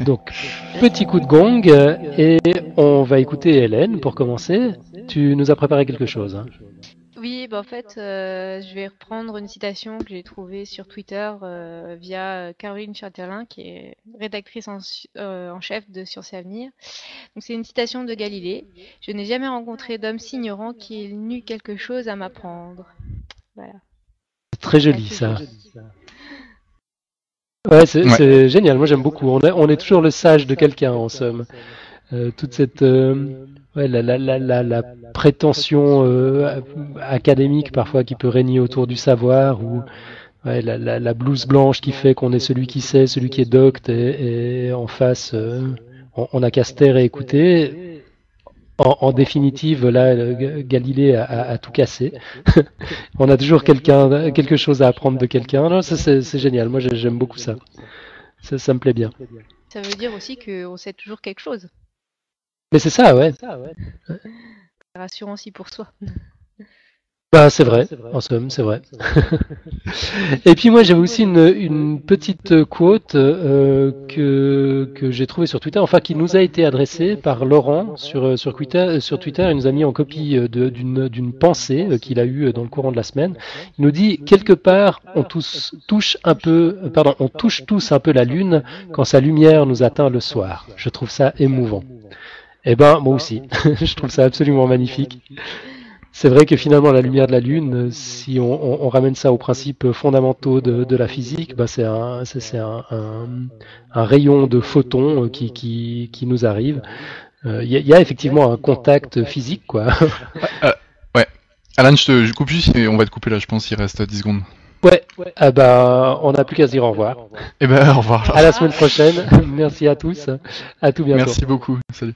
Donc, petit coup de gong, et on va écouter Hélène pour commencer. Tu nous as préparé quelque chose, hein? Oui, bah en fait, je vais reprendre une citation que j'ai trouvée sur Twitter via Caroline Chatterlin, qui est rédactrice en chef de Sciences et Avenir. Donc c'est une citation de Galilée. Je n'ai jamais rencontré d'homme si ignorant qu'il n'eût quelque chose à m'apprendre. Voilà. Très joli ça. Ouais, c'est génial. Moi j'aime beaucoup. On est toujours le sage de quelqu'un en somme. Toute cette la prétention académique parfois qui peut régner autour du savoir, ou la blouse blanche qui fait qu'on est celui qui sait, celui qui est docte, et en face on n'a qu'à se taire et écouter. En définitive, là, Galilée a tout cassé. On a toujours quelque chose à apprendre de quelqu'un. Non, c'est génial. Moi, j'aime beaucoup ça. Ça me plaît bien. Ça veut dire aussi qu'on sait toujours quelque chose. Mais c'est ça, ouais. C'est rassurant aussi pour soi. Bah, c'est vrai, en somme, c'est vrai. Et puis moi j'avais aussi une petite quote que j'ai trouvée sur Twitter, enfin qui nous a été adressée par Laurent sur Twitter. Sur Twitter, il nous a mis en copie d'une pensée qu'il a eue dans le courant de la semaine. Il nous dit quelque part on touche tous un peu la lune quand sa lumière nous atteint le soir. Je trouve ça émouvant. Eh ben moi aussi, je trouve ça absolument magnifique. C'est vrai que finalement, la lumière de la Lune, si on ramène ça aux principes fondamentaux de la physique, bah un rayon de photons qui nous arrive. Il y a effectivement un contact physique, quoi. Ouais. Alan, je coupe juste et on va te couper là, je pense, il reste 10 secondes. Ouais, ah bah, on n'a plus qu'à se dire au revoir. Eh ben, au revoir. À la semaine prochaine. Merci à tous. À tout bientôt. Merci beaucoup. Salut.